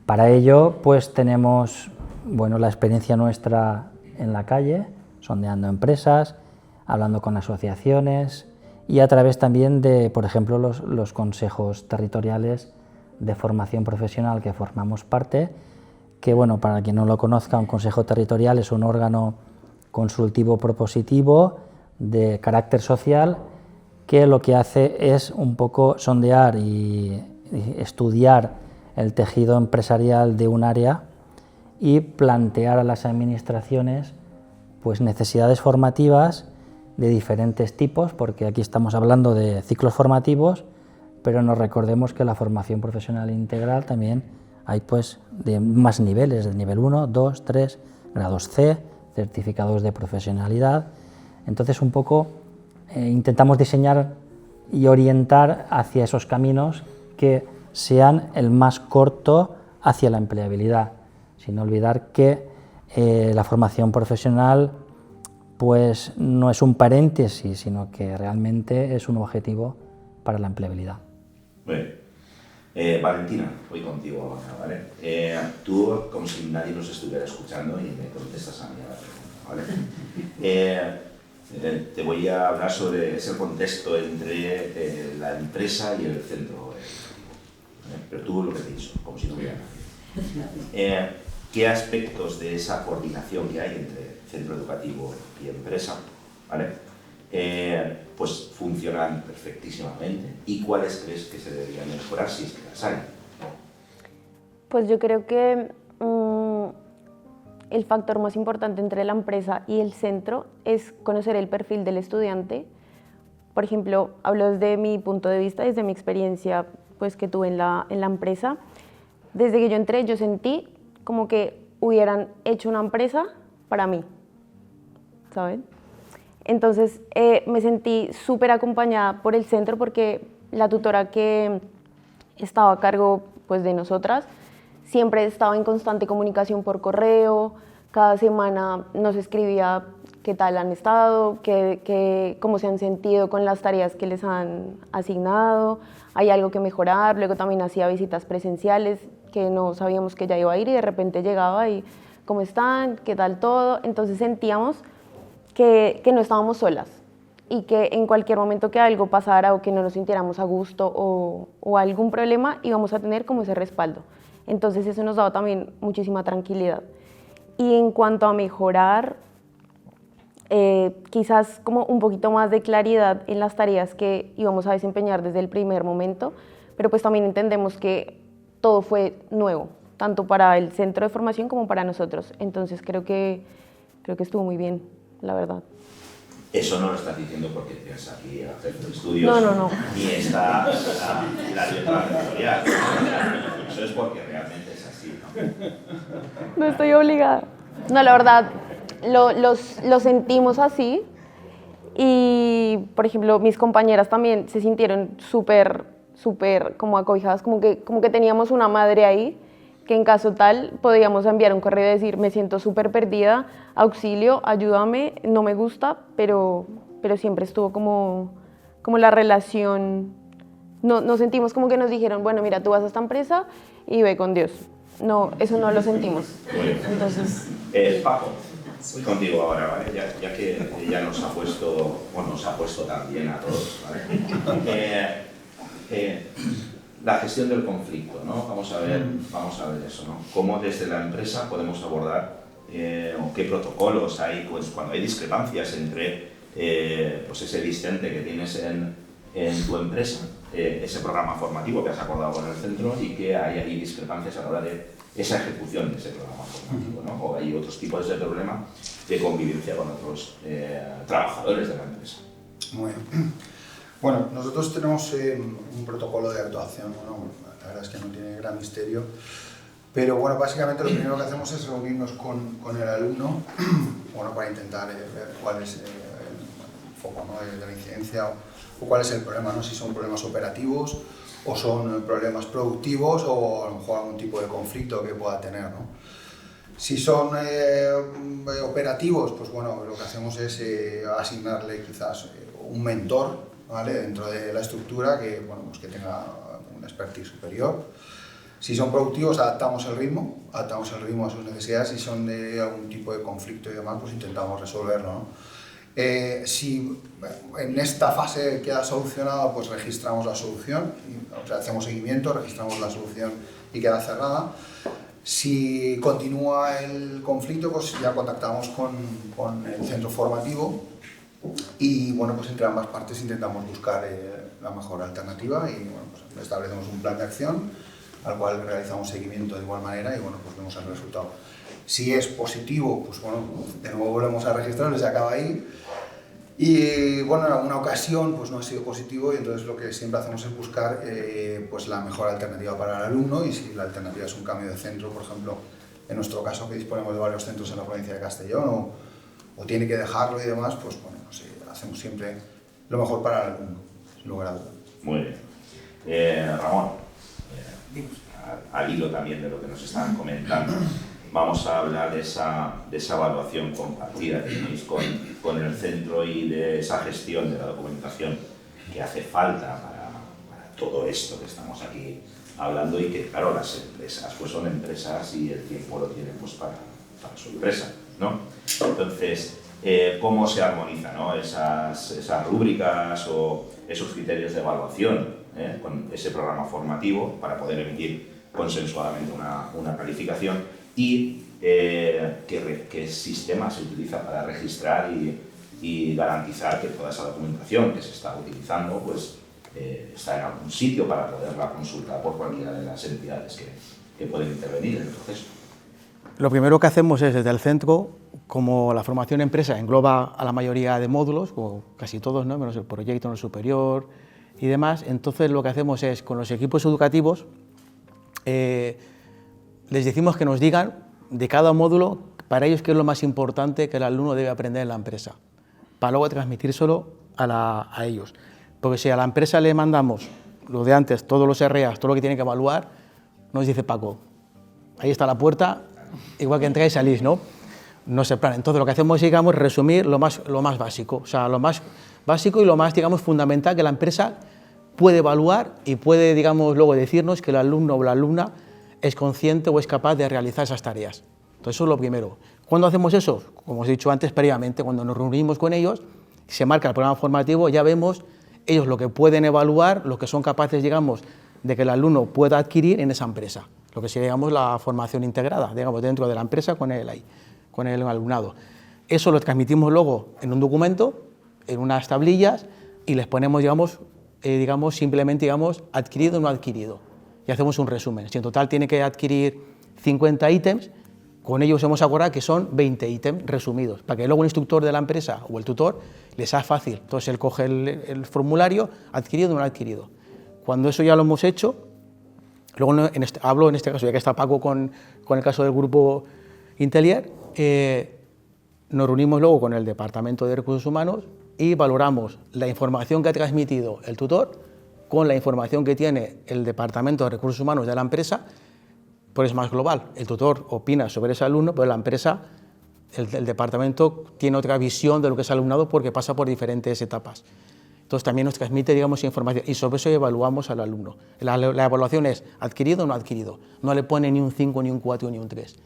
Para ello, pues tenemos, bueno, la experiencia nuestra en la calle, sondeando empresas, hablando con asociaciones y a través también de, por ejemplo, los consejos territoriales de formación profesional que formamos parte, que, bueno, para quien no lo conozca, un consejo territorial es un órgano consultivo propositivo de carácter social que lo que hace es un poco sondear y estudiar el tejido empresarial de un área y plantear a las administraciones pues necesidades formativas de diferentes tipos, porque aquí estamos hablando de ciclos formativos, pero nos recordemos que la formación profesional integral también hay pues de más niveles, de nivel 1, 2, 3, grados C, certificados de profesionalidad. Entonces un poco intentamos diseñar y orientar hacia esos caminos que sean el más corto hacia la empleabilidad, sin olvidar que la formación profesional pues no es un paréntesis, sino que realmente es un objetivo para la empleabilidad. Bueno, Valentina, voy contigo ahora, ¿vale? Tú, como si nadie nos estuviera escuchando y me contestas a mí a la pregunta, ¿vale? Te voy a hablar sobre ese contexto entre la empresa y el centro educativo, ¿vale? Pero tú lo que te he dicho, como si no hubiera nadie. ¿Qué aspectos de esa coordinación que hay entre centro educativo y empresa, ¿vale? Pues funcionan perfectísimamente? ¿Y cuáles crees que se deberían mejorar si es que las hay? Pues yo creo que el factor más importante entre la empresa y el centro es conocer el perfil del estudiante. Por ejemplo, hablo desde mi punto de vista, desde mi experiencia pues, que tuve en la empresa. Desde que yo entré, yo sentí como que hubieran hecho una empresa para mí, ¿saben? Entonces me sentí súper acompañada por el centro porque la tutora que estaba a cargo pues, de nosotras, siempre estaba en constante comunicación por correo, cada semana nos escribía qué tal han estado, cómo se han sentido con las tareas que les han asignado, hay algo que mejorar. Luego también hacía visitas presenciales que no sabíamos que ella iba a ir y de repente llegaba y ¿cómo están? ¿Qué tal todo? Entonces sentíamos que no estábamos solas y que en cualquier momento que algo pasara o que no nos sintiéramos a gusto o algún problema íbamos a tener como ese respaldo. Entonces eso nos daba también muchísima tranquilidad. Y en cuanto a mejorar, quizás como un poquito más de claridad en las tareas que íbamos a desempeñar desde el primer momento, pero pues también entendemos que todo fue nuevo, tanto para el centro de formación como para nosotros. Entonces creo que estuvo muy bien, la verdad. Eso no lo estás diciendo porque tienes aquí el jefe de estudios, no. ni está la letra editorial. Eso es porque realmente es así, ¿no? No estoy obligada. No, la verdad, lo sentimos así y, por ejemplo, mis compañeras también se sintieron súper como acobijadas, como que teníamos una madre ahí, que en caso tal podíamos enviar un correo y decir, me siento súper perdida, auxilio, ayúdame, no me gusta, pero siempre estuvo como la relación, no sentimos como que nos dijeron, bueno, mira, tú vas a esta empresa y ve con Dios. No, eso no lo sentimos. Entonces, Paco, voy contigo ahora, ¿vale? Ya que ya nos ha puesto también a todos, ¿vale? La gestión del conflicto, ¿no? Vamos a ver eso, ¿no? Cómo desde la empresa podemos abordar o qué protocolos hay pues, cuando hay discrepancias entre pues ese discente que tienes en tu empresa, ese programa formativo que has acordado con el centro y que hay ahí discrepancias a la hora de esa ejecución de ese programa formativo, ¿no? O hay otros tipos de problemas de convivencia con otros trabajadores de la empresa. Muy bien. Bueno, nosotros tenemos un protocolo de actuación, bueno, la verdad es que no tiene gran misterio, pero bueno, básicamente lo primero que hacemos es reunirnos con el alumno, bueno, para intentar ver cuál es el foco, ¿no?, de la incidencia o cuál es el problema, ¿no?, si son problemas operativos o son problemas productivos o a lo mejor algún tipo de conflicto que pueda tener, ¿no? Si son operativos, pues bueno, lo que hacemos es asignarle quizás un mentor, ¿vale?, dentro de la estructura que, bueno, pues que tenga un expertise superior. Si son productivos, adaptamos el ritmo a sus necesidades. Si son de algún tipo de conflicto y demás, pues intentamos resolverlo, ¿no? Si en esta fase queda solucionado, pues registramos la solución, o sea, hacemos seguimiento, registramos la solución y queda cerrada. Si continúa el conflicto, pues ya contactamos con el centro formativo y bueno, pues entre ambas partes intentamos buscar la mejor alternativa y bueno, pues establecemos un plan de acción al cual realizamos seguimiento de igual manera y bueno, pues vemos el resultado. Si es positivo, pues bueno, de nuevo volvemos a registrarlo y se acaba ahí. Y bueno, en alguna ocasión pues no ha sido positivo y entonces lo que siempre hacemos es buscar pues la mejor alternativa para el alumno y si la alternativa es un cambio de centro, por ejemplo, en nuestro caso que disponemos de varios centros en la provincia de Castellón o tiene que dejarlo y demás, pues bueno, pues, hacemos siempre lo mejor para el alumno, sin lugar a dudas. Muy bien. Ramón, al hilo también de lo que nos estaban comentando, vamos a hablar de esa evaluación compartida que tenéis con el centro y de esa gestión de la documentación que hace falta para todo esto que estamos aquí hablando y que, claro, las empresas pues son empresas y el tiempo lo tienen pues para su empresa, ¿no? Entonces, ¿cómo se armonizan, ¿no?, esas rúbricas o esos criterios de evaluación con ese programa formativo para poder emitir consensuadamente una calificación y qué sistema se utiliza para registrar y garantizar que toda esa documentación que se está utilizando pues, está en algún sitio para poderla consultar por cualquiera de las entidades que pueden intervenir en el proceso? Lo primero que hacemos es, desde el centro, como la formación empresa engloba a la mayoría de módulos, como casi todos, ¿no?, menos el proyecto en el superior y demás, entonces lo que hacemos es, con los equipos educativos, les decimos que nos digan de cada módulo, para ellos, qué es lo más importante que el alumno debe aprender en la empresa, para luego transmitírselo a ellos. Porque si a la empresa le mandamos lo de antes, todos los REAs, todo lo que tiene que evaluar, nos dice Paco, ahí está la puerta, igual que entráis y salís, ¿no? No se plan. Entonces lo que hacemos es, digamos, resumir lo más básico, o sea, lo más básico y lo más, digamos, fundamental que la empresa puede evaluar y puede, digamos, luego decirnos que el alumno o la alumna es consciente o es capaz de realizar esas tareas. Entonces eso es lo primero. ¿Cuándo hacemos eso? Como os he dicho antes, previamente, cuando nos reunimos con ellos, se marca el programa formativo, ya vemos ellos lo que pueden evaluar, lo que son capaces, digamos, de que el alumno pueda adquirir en esa empresa, lo que sería, digamos, la formación integrada, digamos, dentro de la empresa con el alumnado. Eso lo transmitimos luego en un documento, en unas tablillas, y les ponemos, digamos, simplemente, digamos, adquirido o no adquirido, y hacemos un resumen. Si en total tiene que adquirir 50 ítems, con ellos hemos acordado que son 20 ítems resumidos, para que luego el instructor de la empresa o el tutor les sea fácil. Entonces él coge el formulario, adquirido o no adquirido. Cuando eso ya lo hemos hecho, luego hablo en este caso, ya que está Paco con el caso del grupo Intelier, nos reunimos luego con el Departamento de Recursos Humanos y valoramos la información que ha transmitido el tutor con la información que tiene el Departamento de Recursos Humanos de la empresa, pues es más global. El tutor opina sobre ese alumno, pero la empresa, el departamento tiene otra visión de lo que es el alumnado porque pasa por diferentes etapas. Entonces también nos transmite, digamos, información y sobre eso evaluamos al alumno. La evaluación es adquirido o no adquirido. No le pone ni un 5, ni un 4, ni un 3.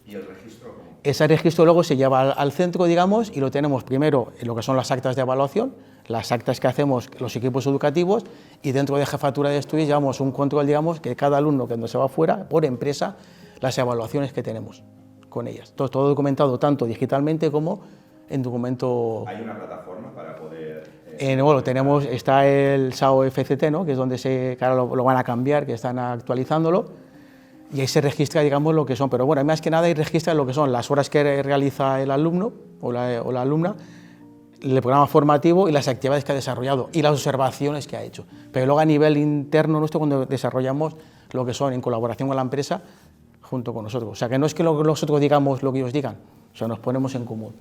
¿Y el registro cómo? Ese registro luego se lleva al centro, digamos, y lo tenemos primero en lo que son las actas de evaluación, las actas que hacemos los equipos educativos, y dentro de jefatura de estudios llevamos un control, digamos, que cada alumno cuando se va fuera, por empresa, las evaluaciones que tenemos con ellas. Todo documentado tanto digitalmente como en documento. ¿Hay una plataforma para poder...? Bueno, está el SAO FCT, ¿no? Que es donde que ahora lo van a cambiar, que están actualizándolo, y ahí se registra, digamos, lo que son, pero bueno, más que nada ahí registra lo que son las horas que realiza el alumno o la alumna, el programa formativo y las actividades que ha desarrollado y las observaciones que ha hecho. Pero luego a nivel interno nuestro, cuando desarrollamos lo que son en colaboración con la empresa, junto con nosotros. O sea, que no es que nosotros digamos lo que ellos digan, o sea, nos ponemos en común.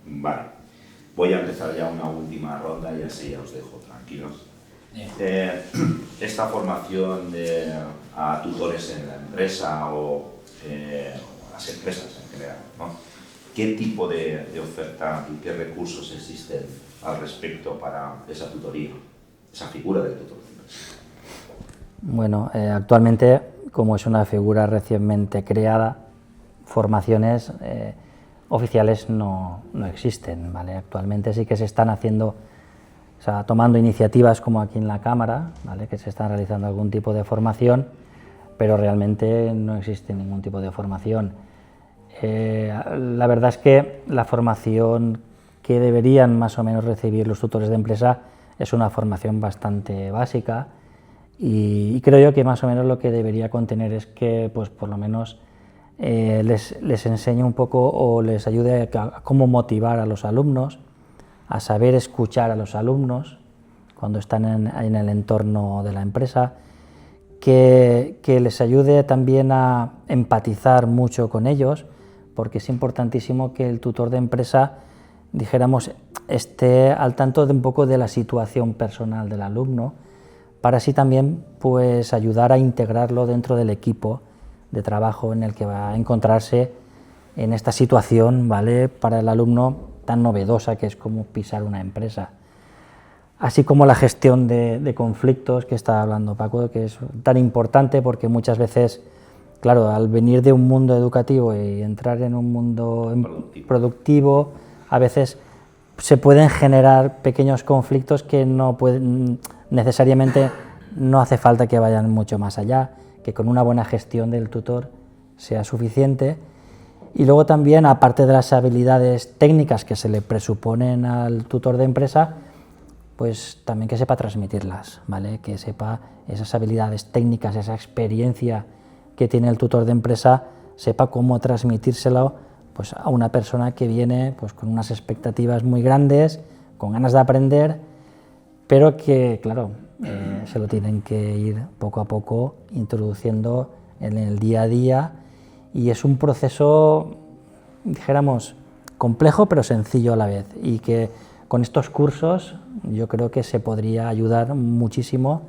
Vale. Voy a empezar ya una última ronda y así ya os dejo tranquilos. Esta formación a tutores en la empresa o las empresas en general, ¿no? ¿Qué tipo de oferta y qué recursos existen al respecto para esa tutoría, esa figura del tutor de empresa? Bueno, actualmente, como es una figura recientemente creada, formaciones oficiales no existen, ¿vale? Actualmente sí que se están haciendo, o sea, tomando iniciativas como aquí en la Cámara, ¿vale? Que se están realizando algún tipo de formación, pero realmente no existe ningún tipo de formación. La verdad es que la formación que deberían más o menos recibir los tutores de empresa es una formación bastante básica y creo yo que más o menos lo que debería contener es que, pues, por lo menos les enseñe un poco o les ayude a cómo motivar a los alumnos, a saber escuchar a los alumnos cuando están en el entorno de la empresa, que les ayude también a empatizar mucho con ellos, porque es importantísimo que el tutor de empresa, dijéramos, esté al tanto de un poco de la situación personal del alumno, para así también, pues, ayudar a integrarlo dentro del equipo de trabajo en el que va a encontrarse en esta situación, ¿vale?, para el alumno tan novedosa que es como pisar una empresa. Así como la gestión de conflictos que está hablando Paco, que es tan importante porque muchas veces, claro, al venir de un mundo educativo y entrar en un mundo productivo, a veces se pueden generar pequeños conflictos que no pueden, necesariamente no hace falta que vayan mucho más allá, que con una buena gestión del tutor sea suficiente. Y luego también, aparte de las habilidades técnicas que se le presuponen al tutor de empresa, pues también que sepa transmitirlas, ¿vale? Que sepa esas habilidades técnicas, esa experiencia que tiene el tutor de empresa, sepa cómo transmitírselo, pues, a una persona que viene, pues, con unas expectativas muy grandes, con ganas de aprender, pero que, claro, se lo tienen que ir poco a poco introduciendo en el día a día, y es un proceso, dijéramos, complejo pero sencillo a la vez, y que con estos cursos yo creo que se podría ayudar muchísimo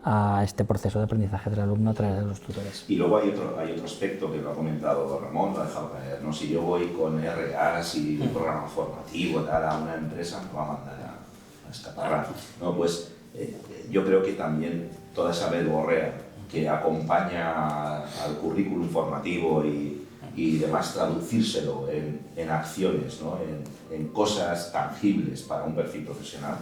a este proceso de aprendizaje del alumno a través de los tutores. Y luego hay otro aspecto que lo ha comentado Ramón, lo ha dejado caer, ¿no? Si yo voy con RAs y un programa formativo tal, a una empresa, me va a mandar a escaparra, ¿no? Pues yo creo que también toda esa verborrea que acompaña al currículum formativo y demás, traducírselo en acciones, ¿no? en cosas tangibles para un perfil profesional,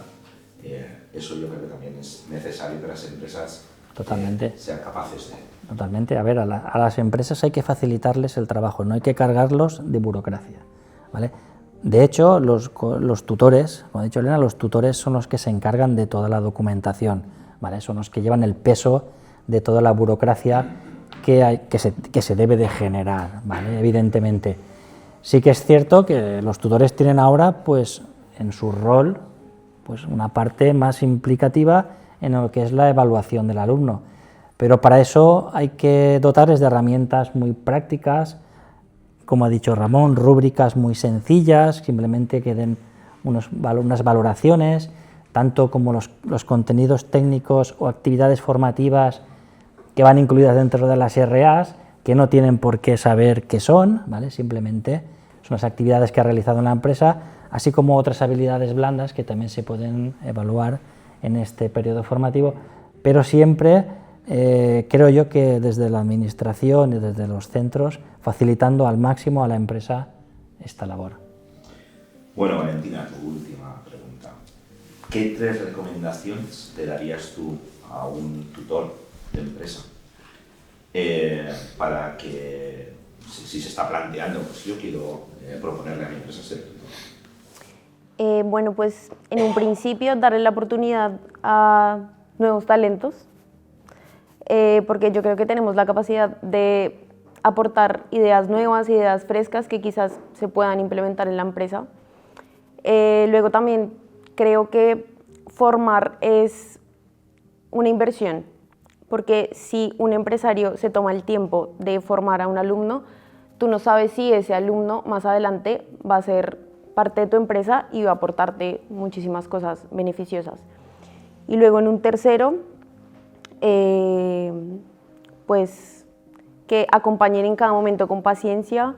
eso yo creo que también es necesario que las empresas Totalmente. Sean capaces de... Totalmente. A ver, a las empresas hay que facilitarles el trabajo, no hay que cargarlos de burocracia, ¿vale? De hecho, los tutores, como ha dicho Elena, los tutores son los que se encargan de toda la documentación, ¿vale? Son los que llevan el peso de toda la burocracia que se debe de generar, ¿vale? Evidentemente. Sí que es cierto que los tutores tienen ahora, pues, en su rol, pues, una parte más implicativa en lo que es la evaluación del alumno, pero para eso hay que dotarles de herramientas muy prácticas, como ha dicho Ramón, rúbricas muy sencillas, simplemente que den unas valoraciones, tanto como los contenidos técnicos o actividades formativas que van incluidas dentro de las RAs, que no tienen por qué saber qué son, ¿vale? Simplemente son las actividades que ha realizado en la empresa, así como otras habilidades blandas que también se pueden evaluar en este periodo formativo, pero siempre creo yo que desde la administración y desde los centros, facilitando al máximo a la empresa esta labor. Bueno, Valentina, tu última pregunta. ¿Qué 3 recomendaciones le darías tú a un tutor de empresa para que, si se está planteando, pues yo quiero proponerle a mi empresa ser tutor? Bueno, pues en un principio darle la oportunidad a nuevos talentos, porque yo creo que tenemos la capacidad de aportar ideas nuevas, ideas frescas que quizás se puedan implementar en la empresa. Luego también creo que formar es una inversión, porque si un empresario se toma el tiempo de formar a un alumno, tú no sabes si ese alumno más adelante va a ser parte de tu empresa y va a aportarte muchísimas cosas beneficiosas. Y luego en un tercero, pues que acompañen en cada momento con paciencia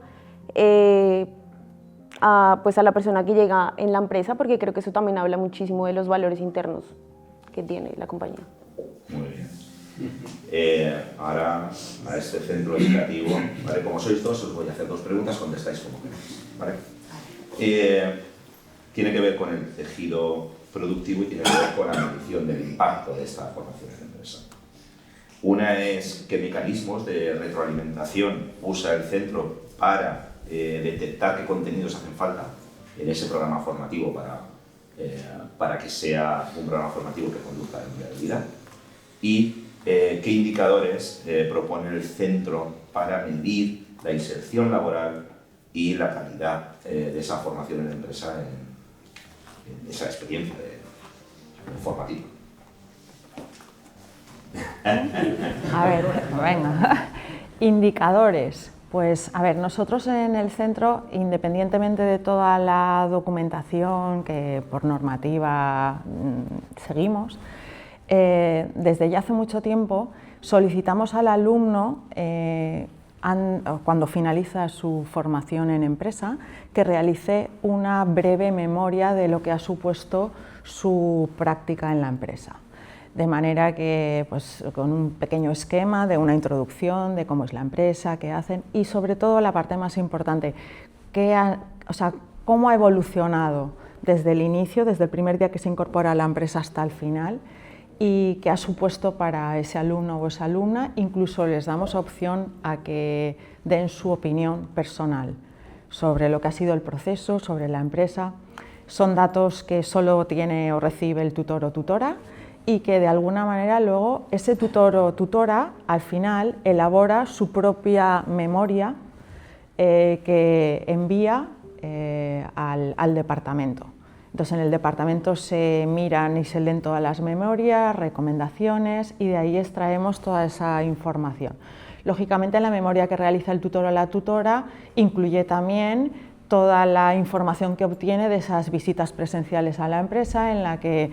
pues a la persona que llega en la empresa, porque creo que eso también habla muchísimo de los valores internos que tiene la compañía. Muy bien. Ahora, a este centro educativo, ¿vale? Como sois dos, os voy a hacer 2 preguntas, contestáis como queráis, ¿vale? Tiene que ver con el tejido productivo y tiene que ver con la medición del impacto de esta formación en la empresa. Una es qué mecanismos de retroalimentación usa el centro para detectar qué contenidos hacen falta en ese programa formativo para que sea un programa formativo que conduzca a la empleabilidad. Y qué indicadores propone el centro para medir la inserción laboral y la calidad de esa formación en la empresa, en esa experiencia formativa. A ver, venga. Indicadores. Pues, a ver, nosotros en el centro, independientemente de toda la documentación que por normativa seguimos, desde ya hace mucho tiempo solicitamos al alumno, cuando finaliza su formación en empresa, que realice una breve memoria de lo que ha supuesto su práctica en la empresa. De manera que, pues, con un pequeño esquema de una introducción de cómo es la empresa, qué hacen y, sobre todo, la parte más importante, cómo ha evolucionado desde el inicio, desde el primer día que se incorpora a la empresa hasta el final, y qué ha supuesto para ese alumno o esa alumna. Incluso les damos opción a que den su opinión personal sobre lo que ha sido el proceso, sobre la empresa. Son datos que solo tiene o recibe el tutor o tutora, y que de alguna manera luego ese tutor o tutora al final elabora su propia memoria que envía al departamento. Entonces en el departamento se miran y se leen todas las memorias, recomendaciones, y de ahí extraemos toda esa información. Lógicamente la memoria que realiza el tutor o la tutora incluye también toda la información que obtiene de esas visitas presenciales a la empresa, en la que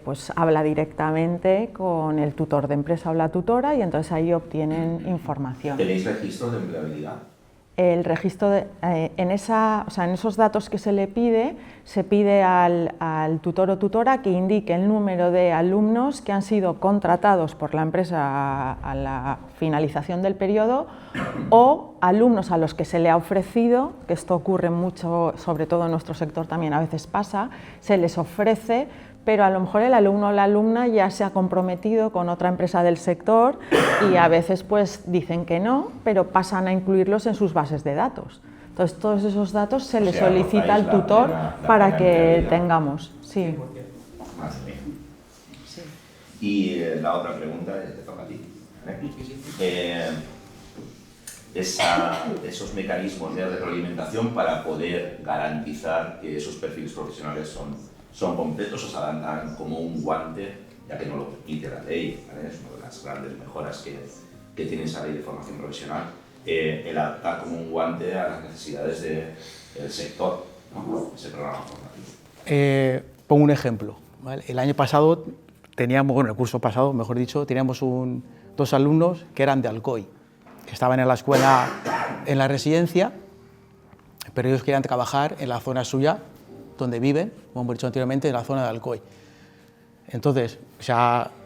pues habla directamente con el tutor de empresa o la tutora, y entonces ahí obtienen información. ¿Tenéis registro de empleabilidad? El registro, en esos datos que se le pide al tutor o tutora que indique el número de alumnos que han sido contratados por la empresa a la finalización del periodo, o alumnos a los que se le ha ofrecido, que esto ocurre mucho, sobre todo en nuestro sector también a veces pasa, se les ofrece, pero a lo mejor el alumno o la alumna ya se ha comprometido con otra empresa del sector y a veces pues dicen que no, pero pasan a incluirlos en sus bases de datos. Entonces todos esos datos se le solicita al tutor para que tengamos. Sí. Más bien. Y la otra pregunta te toca a ti. Esos mecanismos de retroalimentación para poder garantizar que esos perfiles profesionales son completos, o se adaptan como un guante, ya que no lo permite la ley, ¿vale? Es una de las grandes mejoras que tiene esa ley de formación profesional, el adaptar como un guante a las necesidades del sector, ¿no? Ese programa formativo. Pongo un ejemplo, ¿vale? El año pasado teníamos, bueno, el curso pasado, mejor dicho, teníamos dos alumnos que eran de Alcoy. Estaban en la escuela, en la residencia, pero ellos querían trabajar en la zona suya, donde viven, como hemos dicho anteriormente, en la zona de Alcoy. Entonces,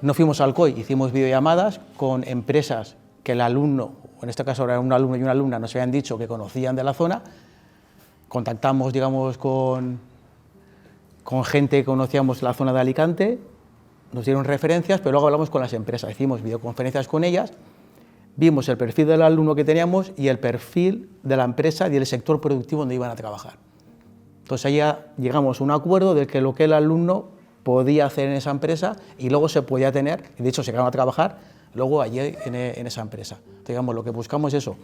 no fuimos a Alcoy, hicimos videollamadas con empresas que el alumno, o en este caso era un alumno y una alumna, nos habían dicho que conocían de la zona. Contactamos, digamos, con gente que conocíamos la zona de Alicante, nos dieron referencias, pero luego hablamos con las empresas, hicimos videoconferencias con ellas, vimos el perfil del alumno que teníamos y el perfil de la empresa y del sector productivo donde iban a trabajar. Entonces ahí ya llegamos a un acuerdo de que lo que el alumno podía hacer en esa empresa y luego se podía tener, y de hecho se quedaron a trabajar luego allí en esa empresa. Entonces, digamos, lo que buscamos es eso,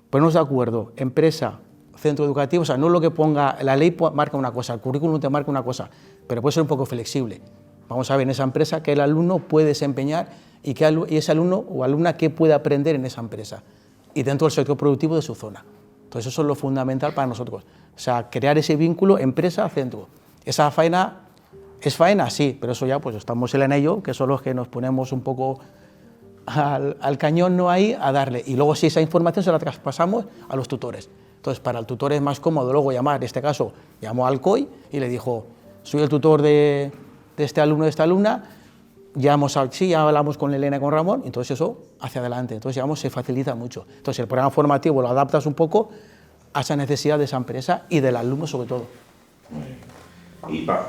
ponernos de acuerdo, empresa, centro educativo, o sea, no lo que ponga, la ley marca una cosa, el currículum te marca una cosa, pero puede ser un poco flexible. Vamos a ver en esa empresa qué el alumno puede desempeñar y ese alumno o alumna qué puede aprender en esa empresa y dentro del sector productivo de su zona. Entonces eso es lo fundamental para nosotros, o sea, crear ese vínculo empresa-centro. Esa faena, ¿es faena? Sí, pero eso ya pues estamos en ello, que son los que nos ponemos un poco al cañón, no ahí, a darle. Y luego si esa información se la traspasamos a los tutores. Entonces para el tutor es más cómodo luego llamar, en este caso llamó al COI y le dijo, soy el tutor de este alumno, de esta alumna, ya hablamos con Elena y con Ramón, entonces eso hacia adelante, entonces digamos se facilita mucho. Entonces el programa formativo lo adaptas un poco a esa necesidad de esa empresa y del alumno sobre todo. Y para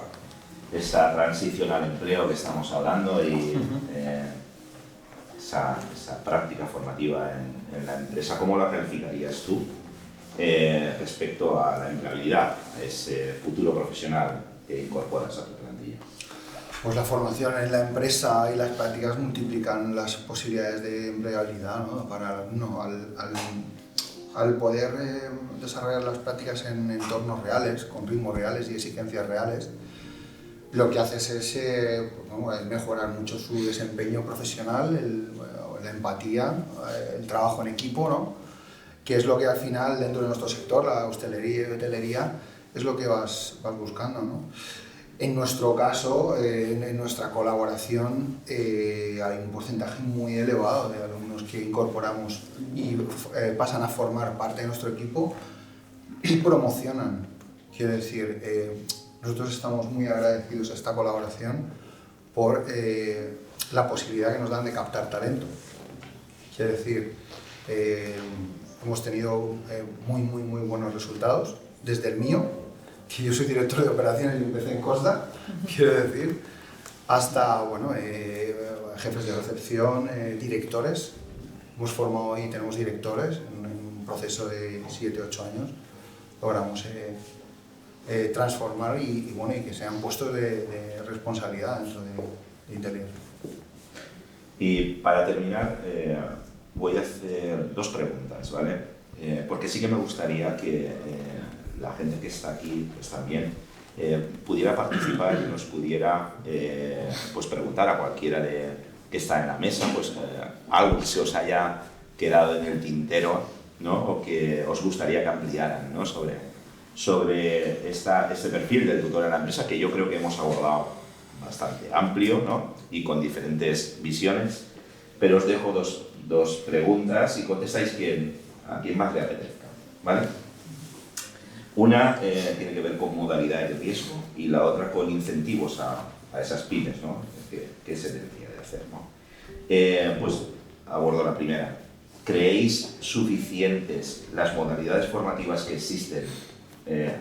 esa transición al empleo que estamos hablando y esa práctica formativa en la empresa, ¿cómo la calificarías tú respecto a la empleabilidad, a ese futuro profesional que incorporas a tu plantilla? Pues la formación en la empresa y las prácticas multiplican las posibilidades de empleabilidad, ¿no? Para el alumno, al poder desarrollar las prácticas en entornos reales, con ritmos reales y exigencias reales, lo que haces es mejorar mucho su desempeño profesional, la empatía, el trabajo en equipo, ¿no? Que es lo que al final dentro de nuestro sector, la hostelería y hotelería, es lo que vas buscando, ¿no? En nuestro caso, en nuestra colaboración, hay un porcentaje muy elevado de alumnos que incorporamos y pasan a formar parte de nuestro equipo y promocionan. Quiero decir, nosotros estamos muy agradecidos a esta colaboración por la posibilidad que nos dan de captar talento. Quiero decir, hemos tenido muy buenos resultados, desde el mío, que yo soy director de operaciones y empecé en Costa, quiero decir, hasta jefes de recepción, directores. Hemos formado y tenemos directores en un proceso de 7 u 8 años. Logramos transformar y que sean puestos de responsabilidad dentro de Interior. Y para terminar, voy a hacer 2 preguntas, ¿vale? Porque sí que me gustaría que la gente que está aquí pues también pudiera participar y nos pudiera pues preguntar a cualquiera que está en la mesa pues algo que se os haya quedado en el tintero, ¿no? O que os gustaría que ampliaran, ¿no? sobre sobre este perfil del tutor en la empresa, que yo creo que hemos abordado bastante amplio, ¿no? Y con diferentes visiones, pero os dejo dos preguntas y contestáis a quien más le apetezca, ¿vale? Una tiene que ver con modalidades de riesgo y la otra con incentivos a esas pymes, ¿no? ¿Qué se debería de hacer, ¿no? Pues abordo la primera. ¿Creéis suficientes las modalidades formativas que existen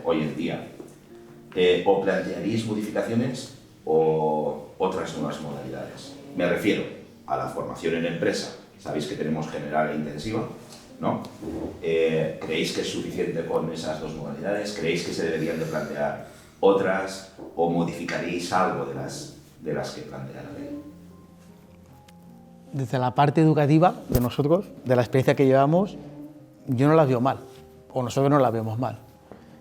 hoy en día? ¿O plantearíais modificaciones o otras nuevas modalidades? Me refiero a la formación en empresa. Sabéis que tenemos general e intensiva, ¿no? ¿Creéis que es suficiente con esas dos modalidades? ¿Creéis que se deberían de plantear otras o modificaríais algo de las que plantea la ley? Desde la parte educativa de nosotros, de la experiencia que llevamos, yo no las veo mal, o nosotros no las vemos mal.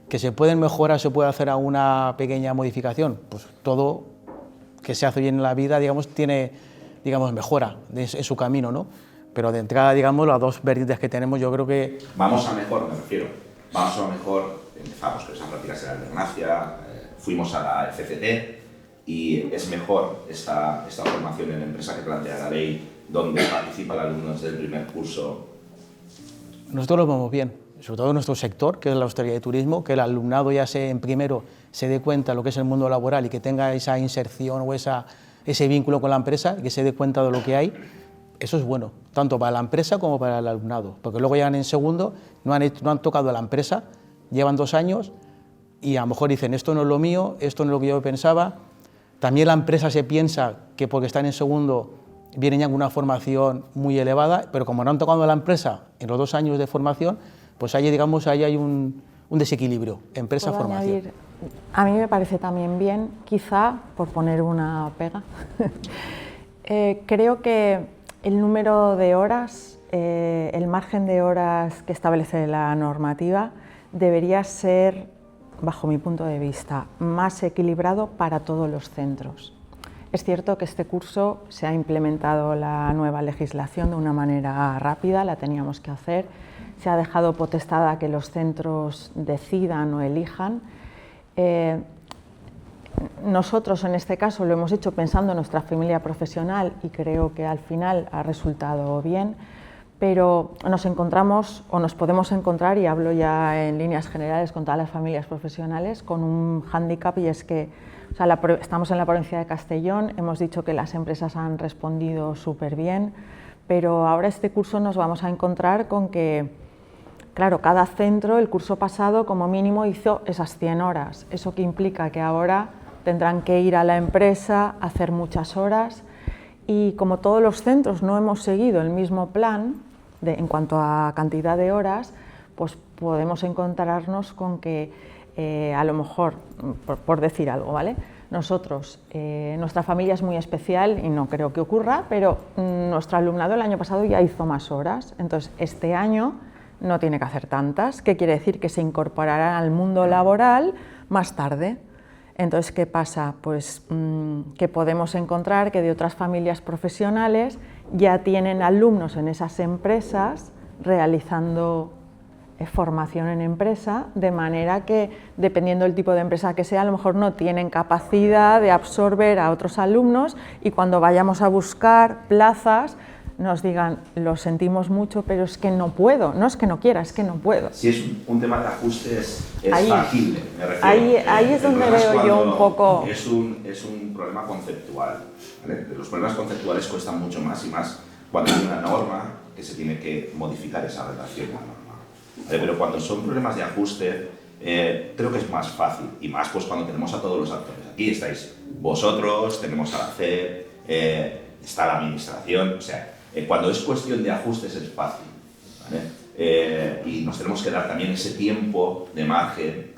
¿Que se pueden mejorar, se puede hacer alguna pequeña modificación? Pues todo que se hace bien en la vida, digamos, tiene, digamos, mejora en su camino, ¿no? Pero de entrada, digamos, las dos vertientes que tenemos, yo creo que... Vamos a mejor, me refiero. Vamos a mejor, empezamos con esas prácticas en la alternancia, fuimos a la FCT y es mejor esta formación en empresa que plantea la ley, donde participa el alumno desde el primer curso. Nosotros lo vemos bien, sobre todo en nuestro sector, que es la hostelería y turismo, que el alumnado ya en primero se dé cuenta de lo que es el mundo laboral y que tenga esa inserción o ese vínculo con la empresa, y que se dé cuenta de lo que hay. Eso es bueno, tanto para la empresa como para el alumnado, porque luego llegan en segundo, no han tocado a la empresa, llevan 2 años y a lo mejor dicen, esto no es lo mío, esto no es lo que yo pensaba. También la empresa se piensa que porque están en segundo vienen ya con una formación muy elevada, pero como no han tocado a la empresa en los 2 años de formación, pues ahí, digamos, ahí hay un desequilibrio, empresa-formación. A mí me parece también bien, quizá, por poner una pega, creo que el número de horas, el margen de horas que establece la normativa debería ser, bajo mi punto de vista, más equilibrado para todos los centros. Es cierto que este curso se ha implementado la nueva legislación de una manera rápida, la teníamos que hacer, se ha dejado potestad a que los centros decidan o elijan. Nosotros en este caso lo hemos hecho pensando en nuestra familia profesional y creo que al final ha resultado bien, pero nos encontramos o nos podemos encontrar, y hablo ya en líneas generales con todas las familias profesionales, con un hándicap, y es que estamos en la provincia de Castellón, hemos dicho que las empresas han respondido súper bien, pero ahora este curso nos vamos a encontrar con que, claro, cada centro el curso pasado como mínimo hizo esas 100 horas, eso que implica que ahora tendrán que ir a la empresa, hacer muchas horas, y como todos los centros no hemos seguido el mismo plan en cuanto a cantidad de horas, pues podemos encontrarnos con que a lo mejor, por decir algo, ¿vale? Nosotros, nuestra familia es muy especial y no creo que ocurra, pero nuestro alumnado el año pasado ya hizo más horas, entonces este año no tiene que hacer tantas, que quiere decir que se incorporarán al mundo laboral más tarde. Entonces, ¿qué pasa? Pues que podemos encontrar que de otras familias profesionales ya tienen alumnos en esas empresas realizando formación en empresa, de manera que, dependiendo del tipo de empresa que sea, a lo mejor no tienen capacidad de absorber a otros alumnos, y cuando vayamos a buscar plazas nos digan, lo sentimos mucho, pero es que no puedo, no es que no quiera, es que no puedo. Si es un tema de ajustes, es ahí, factible, me refiero. Ahí es donde veo yo un poco... Es un problema conceptual, ¿vale? Los problemas conceptuales cuestan mucho más y más cuando hay una norma que se tiene que modificar esa redacción de la norma. ¿Vale? Pero cuando son problemas de ajuste, creo que es más fácil, y más pues cuando tenemos a todos los actores. Aquí estáis vosotros, tenemos a la CEP, está la administración, o sea, cuando es cuestión de ajustes es fácil, ¿vale? Y nos tenemos que dar también ese tiempo de margen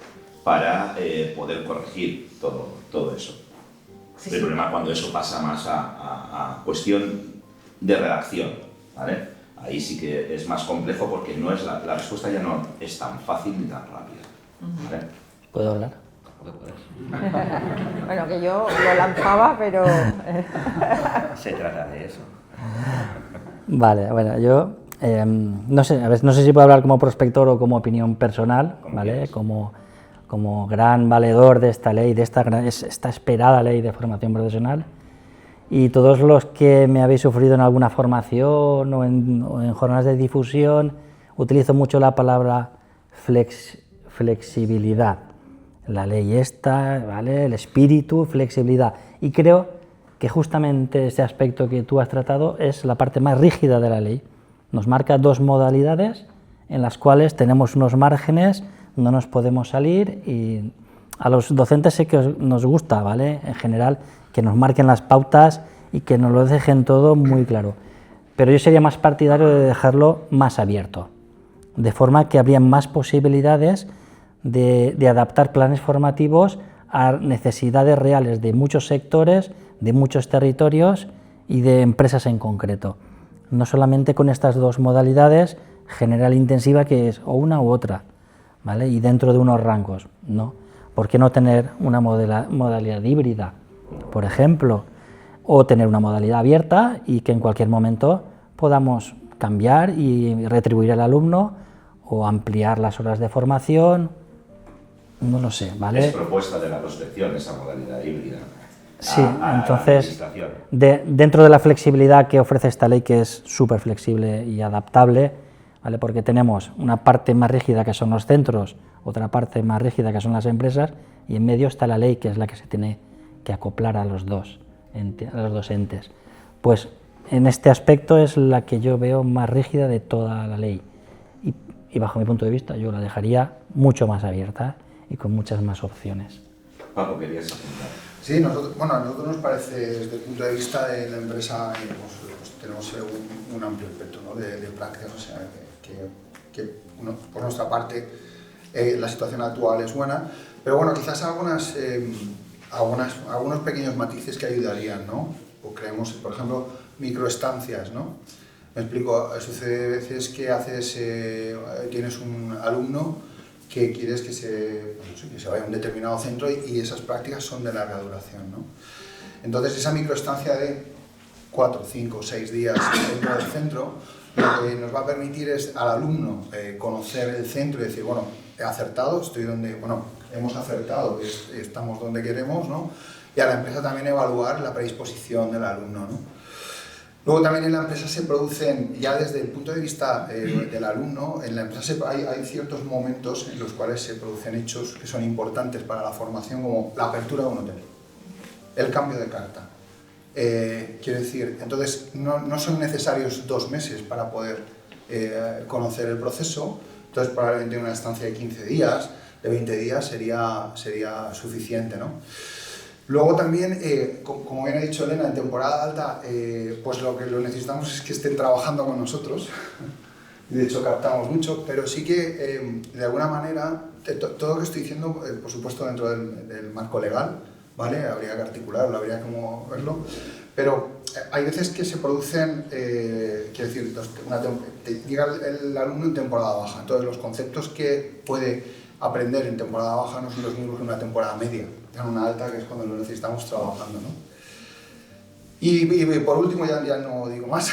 para poder corregir todo eso. El problema cuando eso pasa más a cuestión de redacción, ¿vale? Ahí sí que es más complejo porque no es la respuesta ya no es tan fácil ni tan rápida, ¿vale? ¿Puedo hablar? Bueno, que yo lo lanzaba, pero... Se trata de eso. Vale, bueno, yo no sé, a ver, no sé si puedo hablar como prospector o como opinión personal, ¿vale? Como como gran valedor de esta ley, de esta esperada ley de formación profesional. Y todos los que me habéis sufrido en alguna formación o en jornadas de difusión, utilizo mucho la palabra flexibilidad. La ley esta, ¿vale? El espíritu, flexibilidad. Y creo que justamente ese aspecto que tú has tratado es la parte más rígida de la ley. Nos marca dos modalidades en las cuales tenemos unos márgenes, no nos podemos salir, y a los docentes sé que nos gusta, ¿vale? En general, que nos marquen las pautas y que nos lo dejen todo muy claro. Pero yo sería más partidario de dejarlo más abierto, de forma que habría más posibilidades de adaptar planes formativos a necesidades reales de muchos sectores, de muchos territorios y de empresas en concreto. No solamente con estas dos modalidades, general e intensiva, que es o una u otra, ¿vale? Y dentro de unos rangos, ¿no? ¿Por qué no tener una modalidad híbrida, por ejemplo? O tener una modalidad abierta y que en cualquier momento podamos cambiar y retribuir al alumno o ampliar las horas de formación, no lo sé, ¿vale? Es propuesta de la prospección esa modalidad híbrida. Sí, entonces, dentro de la flexibilidad que ofrece esta ley, que es súper flexible y adaptable, ¿vale? Porque tenemos una parte más rígida que son los centros, otra parte más rígida que son las empresas, y en medio está la ley, que es la que se tiene que acoplar a los dos entes. Pues en este aspecto es la que yo veo más rígida de toda la ley, y bajo mi punto de vista yo la dejaría mucho más abierta y con muchas más opciones. Paco, querías apuntar. Sí, a nosotros nos parece, desde el punto de vista de la empresa, pues tenemos un amplio espectro, ¿no? de prácticas, o sea, por nuestra parte la situación actual es buena, pero bueno, quizás algunos pequeños matices que ayudarían, ¿no? O creemos, por ejemplo, microestancias, ¿no? Me explico, sucede a veces que tienes un alumno que quieres que se vaya a un determinado centro y esas prácticas son de larga duración, ¿no? Entonces esa microestancia de 4, 5, 6 días dentro del centro, lo que nos va a permitir es al alumno conocer el centro y decir, bueno, he acertado, hemos acertado, estamos donde queremos, ¿no? Y a la empresa también evaluar la predisposición del alumno, ¿no? Luego también en la empresa se producen, ya desde el punto de vista del alumno, en la empresa hay ciertos momentos en los cuales se producen hechos que son importantes para la formación, como la apertura de un hotel, el cambio de carta. Quiero decir, entonces no son necesarios 2 meses para poder conocer el proceso, entonces probablemente una estancia de 15 días, de 20 días sería suficiente, ¿no? Luego también, como bien ha dicho Elena, en temporada alta, pues lo que necesitamos es que estén trabajando con nosotros. De hecho, captamos mucho, pero sí que, de alguna manera, todo lo que estoy diciendo, por supuesto, dentro del marco legal, ¿vale? Habría que articularlo, habría como verlo, pero hay veces que se producen, quiero decir, llega el alumno en temporada baja, entonces los conceptos que puede aprender en temporada baja no son los mismos que en una temporada media, en una alta, que es cuando lo necesitamos trabajando, ¿no? Y por último, ya no digo más,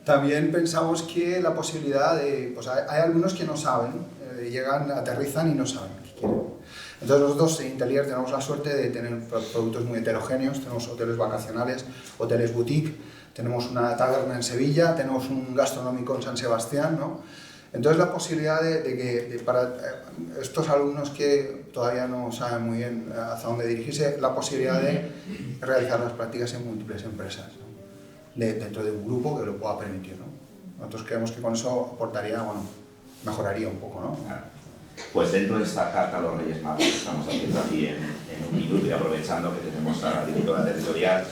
también pensamos que la posibilidad de, pues hay alumnos que no saben, llegan, aterrizan y no saben qué quieren. Entonces nosotros en Intelier tenemos la suerte de tener productos muy heterogéneos, tenemos hoteles vacacionales, hoteles boutique, tenemos una taberna en Sevilla, tenemos un gastronómico en San Sebastián, ¿no? Entonces la posibilidad de que para estos alumnos que todavía no saben muy bien hacia dónde dirigirse, la posibilidad de realizar las prácticas en múltiples empresas, ¿no? Dentro de un grupo que lo pueda permitir, ¿no? Nosotros creemos que con eso aportaría, mejoraría un poco, ¿no? Pues dentro de esta carta a los Reyes Magos que estamos haciendo aquí en un minuto, y aprovechando que tenemos a la directora territorial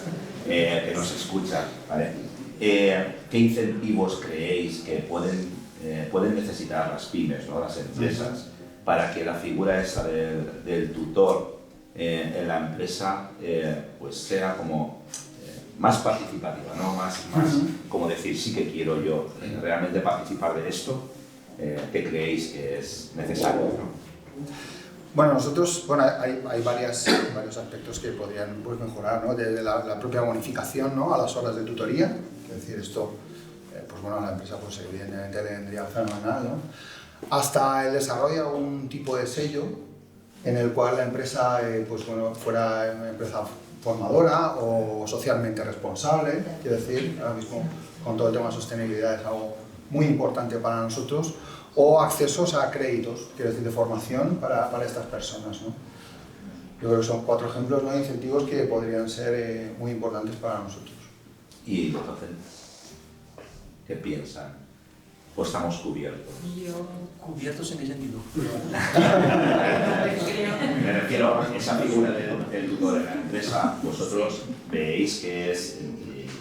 que nos escucha, ¿vale? ¿Qué incentivos creéis que pueden necesitar las pymes, ¿no? Las empresas, para que la figura esa del tutor en la empresa pues sea como más participativa, ¿no? Más como decir, sí que quiero yo realmente participar de esto? ¿Qué creéis que es necesario, ¿no? Bueno, nosotros, hay varios aspectos que podrían mejorar, ¿no? Desde la propia bonificación, ¿no? A las horas de tutoría, es decir, esto, pues bueno, a la empresa pues evidentemente le vendría fenomenal, ¿no? hasta el desarrollo de un tipo de sello en el cual la empresa pues bueno, fuera una empresa formadora o socialmente responsable. Quiero decir, ahora mismo con todo el tema de sostenibilidad es algo muy importante para nosotros, o accesos a créditos, quiero decir, de formación para estas personas, ¿no? Yo creo que son 4 ejemplos, ¿no?, de incentivos que podrían ser muy importantes para nosotros. ¿Y los docentes? ¿Qué piensan? ¿O estamos cubiertos? Yo, ¿cubiertos en qué sentido? Me refiero a esa figura del tutor en la empresa. ¿Vosotros veis que es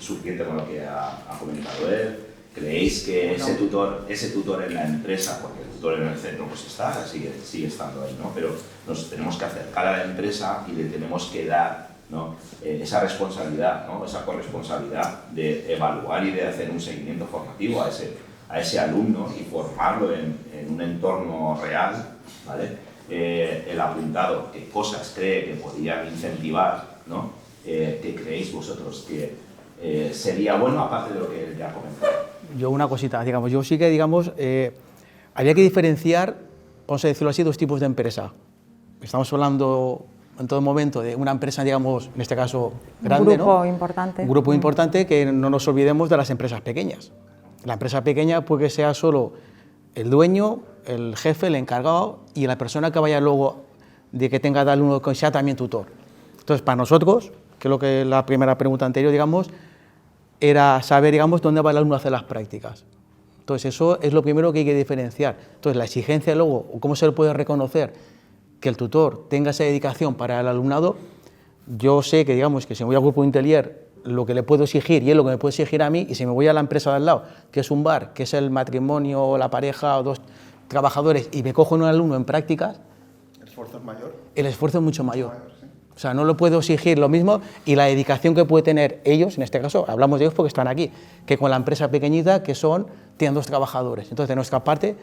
suficiente con lo que ha comentado él? ¿Creéis que ese tutor en la empresa, porque el tutor en el centro pues está, sigue estando ahí, ¿no? Pero nos tenemos que acercar a la empresa y le tenemos que dar, ¿no?, esa responsabilidad, ¿no?, esa corresponsabilidad de evaluar y de hacer un seguimiento formativo a ese alumno y formarlo en un entorno real, ¿vale? El apuntado, qué cosas cree que podrían incentivar, ¿no? ¿Qué creéis vosotros que sería bueno, aparte de lo que él ya ha comentado? Yo una cosita, digamos, yo sí que, digamos, habría que diferenciar, vamos a decirlo así, 2 tipos de empresa. Estamos hablando en todo momento de una empresa, digamos, en este caso grande, un grupo, ¿no?, importante. Un grupo importante, que no nos olvidemos de las empresas pequeñas. La empresa pequeña puede que sea solo el dueño, el jefe, el encargado y la persona que vaya luego de que tenga de alumno que sea también tutor. Entonces, para nosotros, que es lo que la primera pregunta anterior, digamos, era saber, digamos, dónde va el alumno a hacer las prácticas. Entonces, eso es lo primero que hay que diferenciar. Entonces, la exigencia luego, o cómo se le puede reconocer que el tutor tenga esa dedicación para el alumnado. Yo sé que, digamos, que si me voy al grupo Intelier, lo que le puedo exigir y es lo que me puede exigir a mí, y si me voy a la empresa de al lado, que es un bar, que es el matrimonio o la pareja o 2 trabajadores, y me cojo en un alumno en prácticas, ¿El esfuerzo es mayor? el esfuerzo es mucho mayor. O sea, no lo puedo exigir lo mismo, y la dedicación que puede tener ellos, en este caso, hablamos de ellos porque están aquí, que con la empresa pequeñita, que tienen 2 trabajadores. Entonces, de nuestra parte,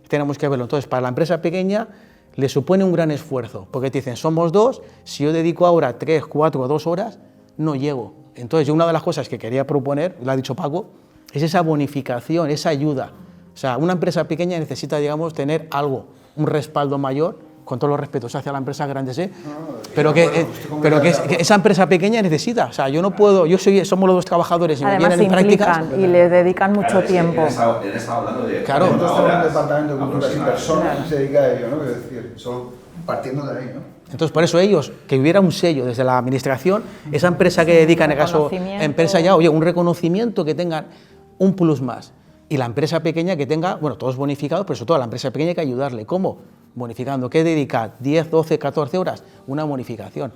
tenemos que verlo. Entonces, para la empresa pequeña, le supone un gran esfuerzo, porque te dicen, somos 2, si yo dedico ahora 3, 4 o 2 horas, no llego. Entonces, yo una de las cosas que quería proponer, lo ha dicho Paco, es esa bonificación, esa ayuda. O sea, una empresa pequeña necesita, digamos, tener algo, un respaldo mayor, con todos los respetos hacia la empresa grande, pero que esa empresa pequeña necesita. O sea, yo no puedo, somos los 2 trabajadores y además me vienen en prácticas. y le dedican mucho Claro, tiempo. Él estaba hablando de... Claro. Nosotros tenemos un departamento de cultura sin personas que se dedica a ello, ¿no? Es decir, solo partiendo de ahí, ¿no? Entonces, por eso ellos, que hubiera un sello desde la administración, esa empresa que dedica, en el caso, empresa ya, oye, un reconocimiento, que tengan un plus más. Y la empresa pequeña que tenga, bueno, todos bonificados, pero sobre todo a la empresa pequeña hay que ayudarle. ¿Cómo? Bonificando. ¿Qué dedica? 10, 12, 14 horas. Una bonificación.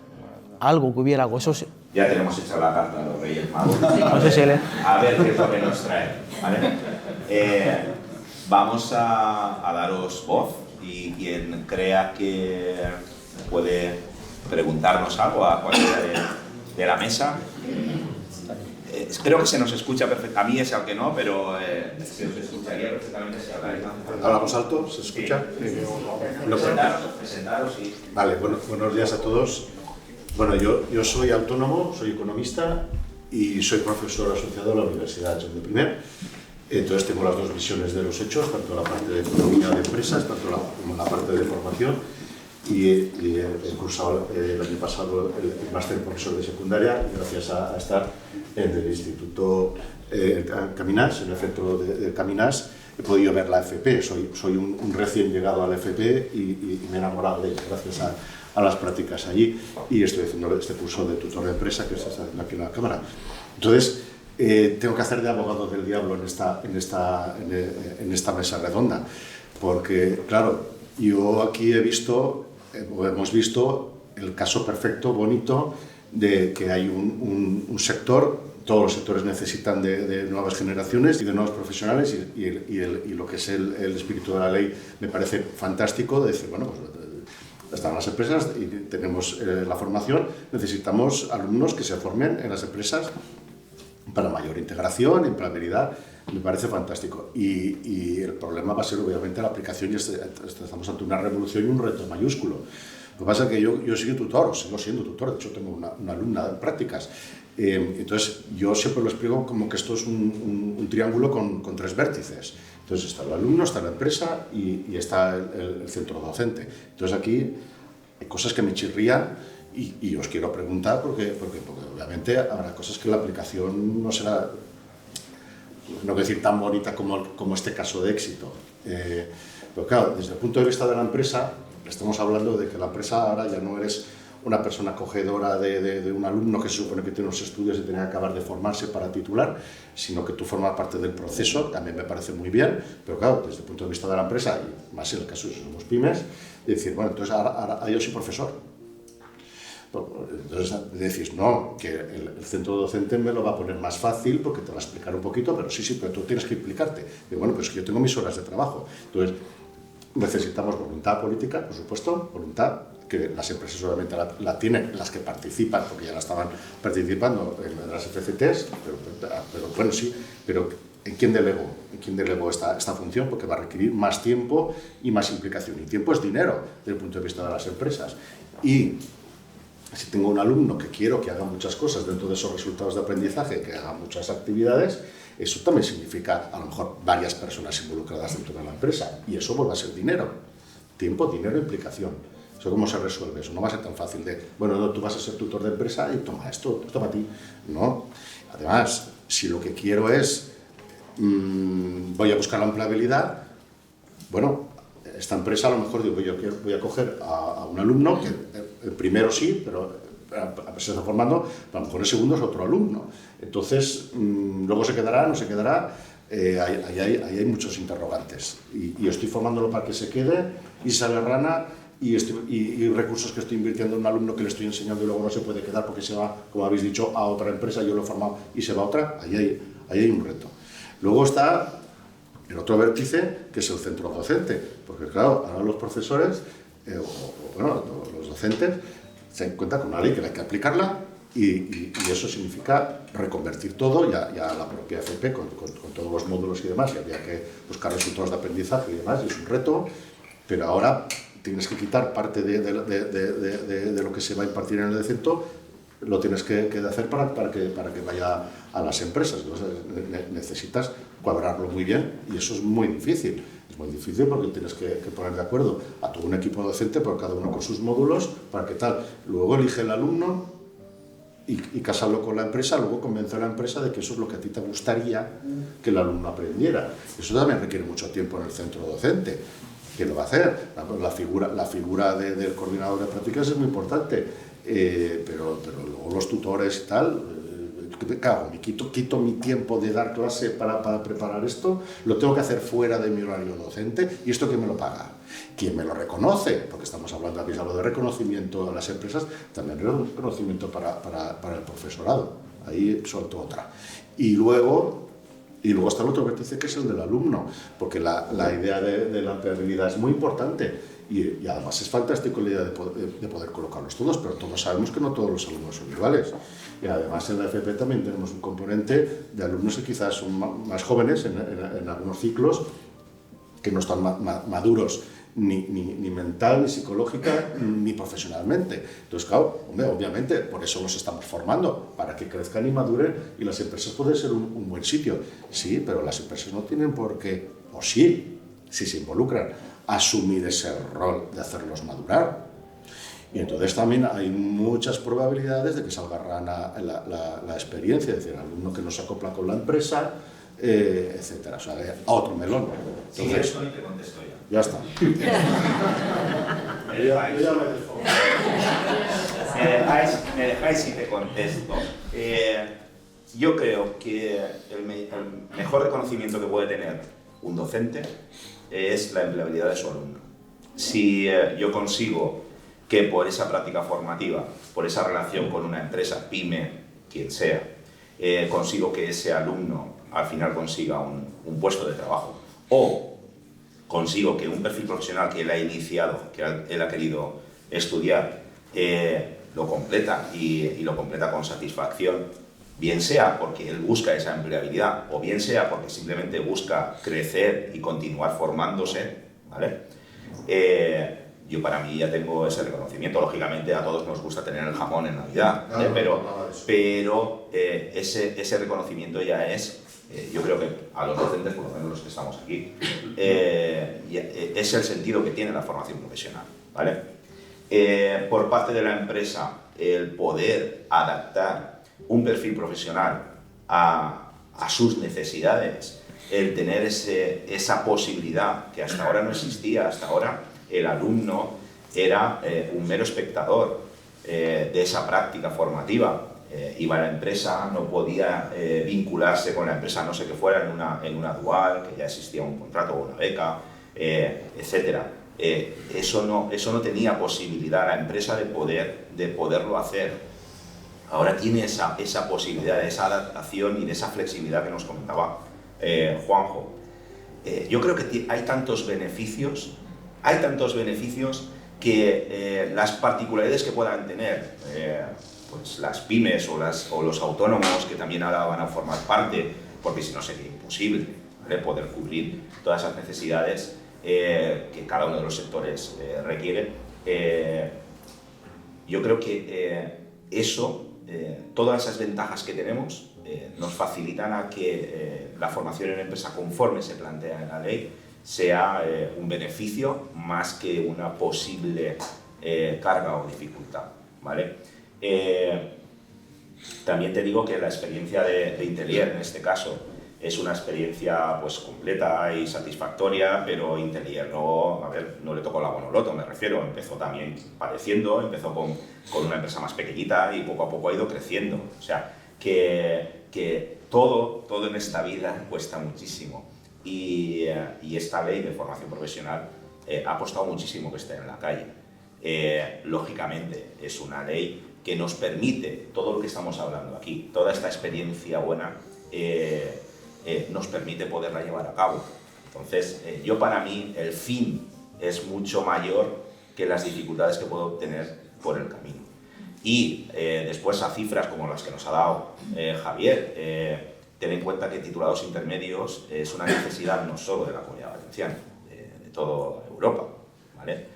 Algo que hubiera algo. Eso sí. Ya tenemos hecha la carta a los Reyes Magos. No sé si a ver qué es lo que nos trae, ¿vale? Vamos a daros voz, y quien crea que puede preguntarnos algo a cualquiera de la mesa. Espero que se nos escucha perfectamente. A mí es al que no, pero se os escucharía perfectamente si habláis. ¿Hablamos alto? ¿Se escucha? Sí. Presentaros y... Vale, buenos días a todos. Bueno, yo soy autónomo, soy economista y soy profesor asociado a la Universidad John de I. Entonces tengo las 2 visiones de los hechos, tanto la parte de economía de empresas, tanto como la parte de formación. Y he cursado el año pasado el máster profesor de secundaria, gracias a estar en el Instituto Caminás, en el centro de Caminás. He podido ver la FP, soy un recién llegado a la FP y me he enamorado de ella gracias a las prácticas allí, y estoy haciendo este curso de tutor de empresa que se está haciendo aquí en la Cámara. Entonces, tengo que hacer de abogado del diablo en esta mesa redonda, porque, claro, yo aquí hemos visto el caso perfecto, bonito, de que hay un sector, todos los sectores necesitan de nuevas generaciones y de nuevos profesionales, y lo que es el espíritu de la ley me parece fantástico, de decir, bueno, pues están las empresas y tenemos la formación, necesitamos alumnos que se formen en las empresas para mayor integración, empleabilidad. Me parece fantástico, y el problema va a ser obviamente la aplicación, y estamos ante una revolución y un reto mayúsculo. Lo que pasa es que yo sigo siendo tutor, de hecho tengo una alumna en prácticas. Entonces yo siempre lo explico como que esto es un triángulo con 3 vértices, Entonces está el alumno, está la empresa y está el centro docente. Entonces aquí hay cosas que me chirrían y os quiero preguntar porque obviamente habrá cosas que la aplicación no será, no quiero decir tan bonita como este caso de éxito. Pero claro, desde el punto de vista de la empresa, estamos hablando de que la empresa ahora ya no eres una persona acogedora de un alumno que se supone que tiene unos estudios y tiene que acabar de formarse para titular, sino que tú formas parte del proceso. También me parece muy bien, pero claro, desde el punto de vista de la empresa, y más en el caso de somos pymes, decir, bueno, entonces ahora yo soy profesor. Entonces decís, no, que el centro docente me lo va a poner más fácil porque te va a explicar un poquito, pero sí, pero tú tienes que implicarte. Y bueno, pues yo tengo mis horas de trabajo. Entonces, necesitamos voluntad política, por supuesto, voluntad que las empresas obviamente la tienen, las que participan, porque ya la estaban participando en las FCTs, pero bueno, sí, pero ¿en quién delego? ¿En quién delego esta función? Porque va a requerir más tiempo y más implicación. Y tiempo es dinero desde el punto de vista de las empresas. Y si tengo un alumno que quiero que haga muchas cosas dentro de esos resultados de aprendizaje, que haga muchas actividades, eso también significa a lo mejor varias personas involucradas dentro de la empresa. Y eso vuelve a ser dinero. Tiempo, dinero, implicación. ¿Eso cómo se resuelve? Eso no va a ser tan fácil de, bueno, no, tú vas a ser tutor de empresa y toma esto para ti. No. Además, si lo que quiero es, voy a buscar la empleabilidad, bueno, esta empresa a lo mejor digo, yo voy a coger a un alumno que el primero sí, pero se está formando, a lo mejor el segundo es otro alumno. Entonces, luego se quedará, no se quedará, ahí hay muchos interrogantes. Y yo estoy formándolo para que se quede y sale rana y recursos que estoy invirtiendo en un alumno que le estoy enseñando y luego no se puede quedar porque se va, como habéis dicho, a otra empresa, yo lo he formado y se va a otra, ahí hay un reto. Luego está el otro vértice, que es el centro docente, porque claro, ahora los profesores, los docentes, se encuentran con una ley que hay que aplicarla y eso significa reconvertir todo, ya la propia FP con todos los módulos y demás, y había que buscar resultados de aprendizaje y demás, y es un reto, pero ahora tienes que quitar parte de lo que se va a impartir en el decento, lo tienes que hacer para que vaya a las empresas. Entonces, necesitas cuadrarlo muy bien y eso es muy difícil. Es muy difícil porque tienes que poner de acuerdo a todo un equipo docente, por cada uno con sus módulos, para que tal. Luego elige el alumno y casarlo con la empresa, luego convence a la empresa de que eso es lo que a ti te gustaría que el alumno aprendiera. Eso también requiere mucho tiempo en el centro docente. ¿Quién lo va a hacer? La figura del coordinador de prácticas es muy importante, pero luego los tutores y tal, ¿qué hago? ¿Me quito mi tiempo de dar clase para preparar esto? ¿Lo tengo que hacer fuera de mi horario docente? ¿Y esto quién me lo paga? ¿Quién me lo reconoce? Porque estamos hablando, habéis hablado de reconocimiento a las empresas, también hay reconocimiento para el profesorado. Ahí suelto otra. Y luego está el otro vértice, que es el del alumno, porque la idea de la empleabilidad es muy importante y además es fantástico la idea de poder colocarlos todos, pero todos sabemos que no todos los alumnos son iguales. Y además en la FP también tenemos un componente de alumnos que quizás son más jóvenes en algunos ciclos, que no están maduros ni mental, ni psicológica, ni profesionalmente. Entonces, claro, obviamente, por eso los estamos formando, para que crezcan y maduren, y las empresas pueden ser un buen sitio. Sí, pero las empresas no tienen por qué, o sí, si se involucran, asumir ese rol de hacerlos madurar. Y entonces también hay muchas probabilidades de que salga rana la experiencia, es decir, el alumno que no se acopla con la empresa, etcétera, o sea, a otro melón. Entonces, sí, te contesto ya. Ya está. Me dejáis y te contesto. Yo creo que el mejor reconocimiento que puede tener un docente es la empleabilidad de su alumno. Si yo consigo que por esa práctica formativa, por esa relación con una empresa, pyme, quien sea, consigo que ese alumno al final consiga un puesto de trabajo, o consigo que un perfil profesional que él ha iniciado, que él ha querido estudiar, lo completa y lo completa con satisfacción, bien sea porque él busca esa empleabilidad o bien sea porque simplemente busca crecer y continuar formándose, ¿vale? Yo para mí ya tengo ese reconocimiento. Lógicamente a todos nos gusta tener el jamón en Navidad, pero ese reconocimiento ya es yo creo que a los docentes, por lo menos los que estamos aquí, es el sentido que tiene la formación profesional, ¿vale? Por parte de la empresa, el poder adaptar un perfil profesional a sus necesidades, el tener esa posibilidad que hasta ahora no existía. Hasta ahora el alumno era un mero espectador de esa práctica formativa. Iba a la empresa, no podía vincularse con la empresa, no sé que fuera en una dual, que ya existía un contrato o una beca, etc. Eso no tenía posibilidad la empresa de poderlo hacer. Ahora tiene esa posibilidad, de esa adaptación y de esa flexibilidad que nos comentaba Juanjo. Yo creo que hay tantos beneficios que las particularidades que puedan tener pues las pymes o los autónomos, que también ahora van a formar parte, porque si no sería imposible, ¿vale?, poder cubrir todas esas necesidades que cada uno de los sectores requiere. Yo creo que todas esas ventajas que tenemos nos facilitan a que la formación en empresa, conforme se plantea en la ley, sea un beneficio más que una posible carga o dificultad, ¿vale? También te digo que la experiencia de Intelier, en este caso, es una experiencia pues completa y satisfactoria, pero Intelier no le tocó la bonoloto, me refiero. Empezó también padeciendo, empezó con una empresa más pequeñita y poco a poco ha ido creciendo. O sea, que todo en esta vida cuesta muchísimo, y esta ley de formación profesional ha costado muchísimo que esté en la calle. Lógicamente es una ley que nos permite todo lo que estamos hablando aquí, toda esta experiencia buena, nos permite poderla llevar a cabo. Entonces, para mí el fin es mucho mayor que las dificultades que puedo obtener por el camino. Y después a cifras como las que nos ha dado Javier, ten en cuenta que titulados intermedios es una necesidad no solo de la Comunidad Valenciana, de toda Europa, ¿vale?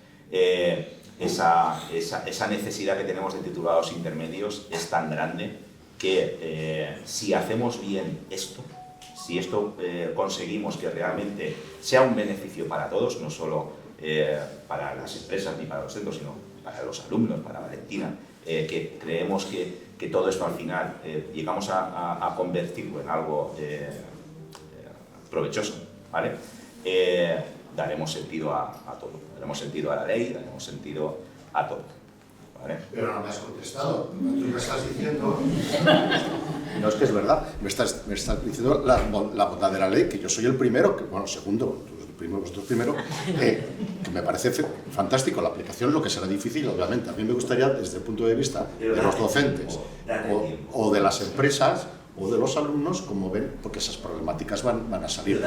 Esa necesidad que tenemos de titulados intermedios es tan grande que si hacemos bien esto, si conseguimos que realmente sea un beneficio para todos, no solo para las empresas ni para los centros, sino para los alumnos, para Valentina, que creemos que todo esto al final llegamos a convertirlo en algo provechoso, ¿vale? Daremos sentido a todo, daremos sentido a la ley, daremos sentido a todo, ¿vale? Pero no me has contestado. Tú me estás diciendo... No, es que es verdad. Me estás diciendo la bondad de la ley, que yo soy el primero, segundo, vosotros primero, que me parece fantástico. La aplicación, lo que será difícil, obviamente. A mí me gustaría, desde el punto de vista de los docentes o de las empresas o de los alumnos, como ven, porque esas problemáticas van a salir.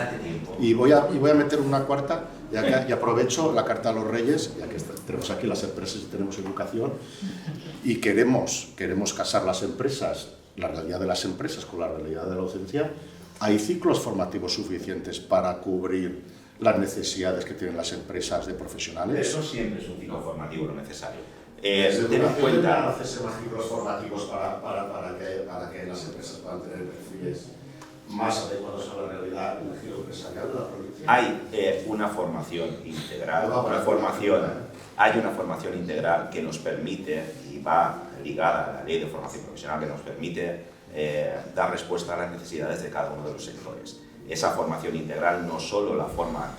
Y voy a meter una cuarta, y aprovecho la Carta a los Reyes, ya que tenemos aquí las empresas y tenemos educación, y queremos casar las empresas, la realidad de las empresas con la realidad de la docencia. Hay ciclos formativos suficientes para cubrir las necesidades que tienen las empresas de profesionales. Eso siempre es un ciclo formativo lo necesario. Ten en cuenta hacerse más ciclos formativos para que las empresas puedan tener perfiles más adecuados a la realidad del giro empresarial de la provincia. Hay una formación integral, hay una formación integral que nos permite, y va ligada a la ley de formación profesional, que nos permite dar respuesta a las necesidades de cada uno de los sectores. Esa formación integral no solo la forma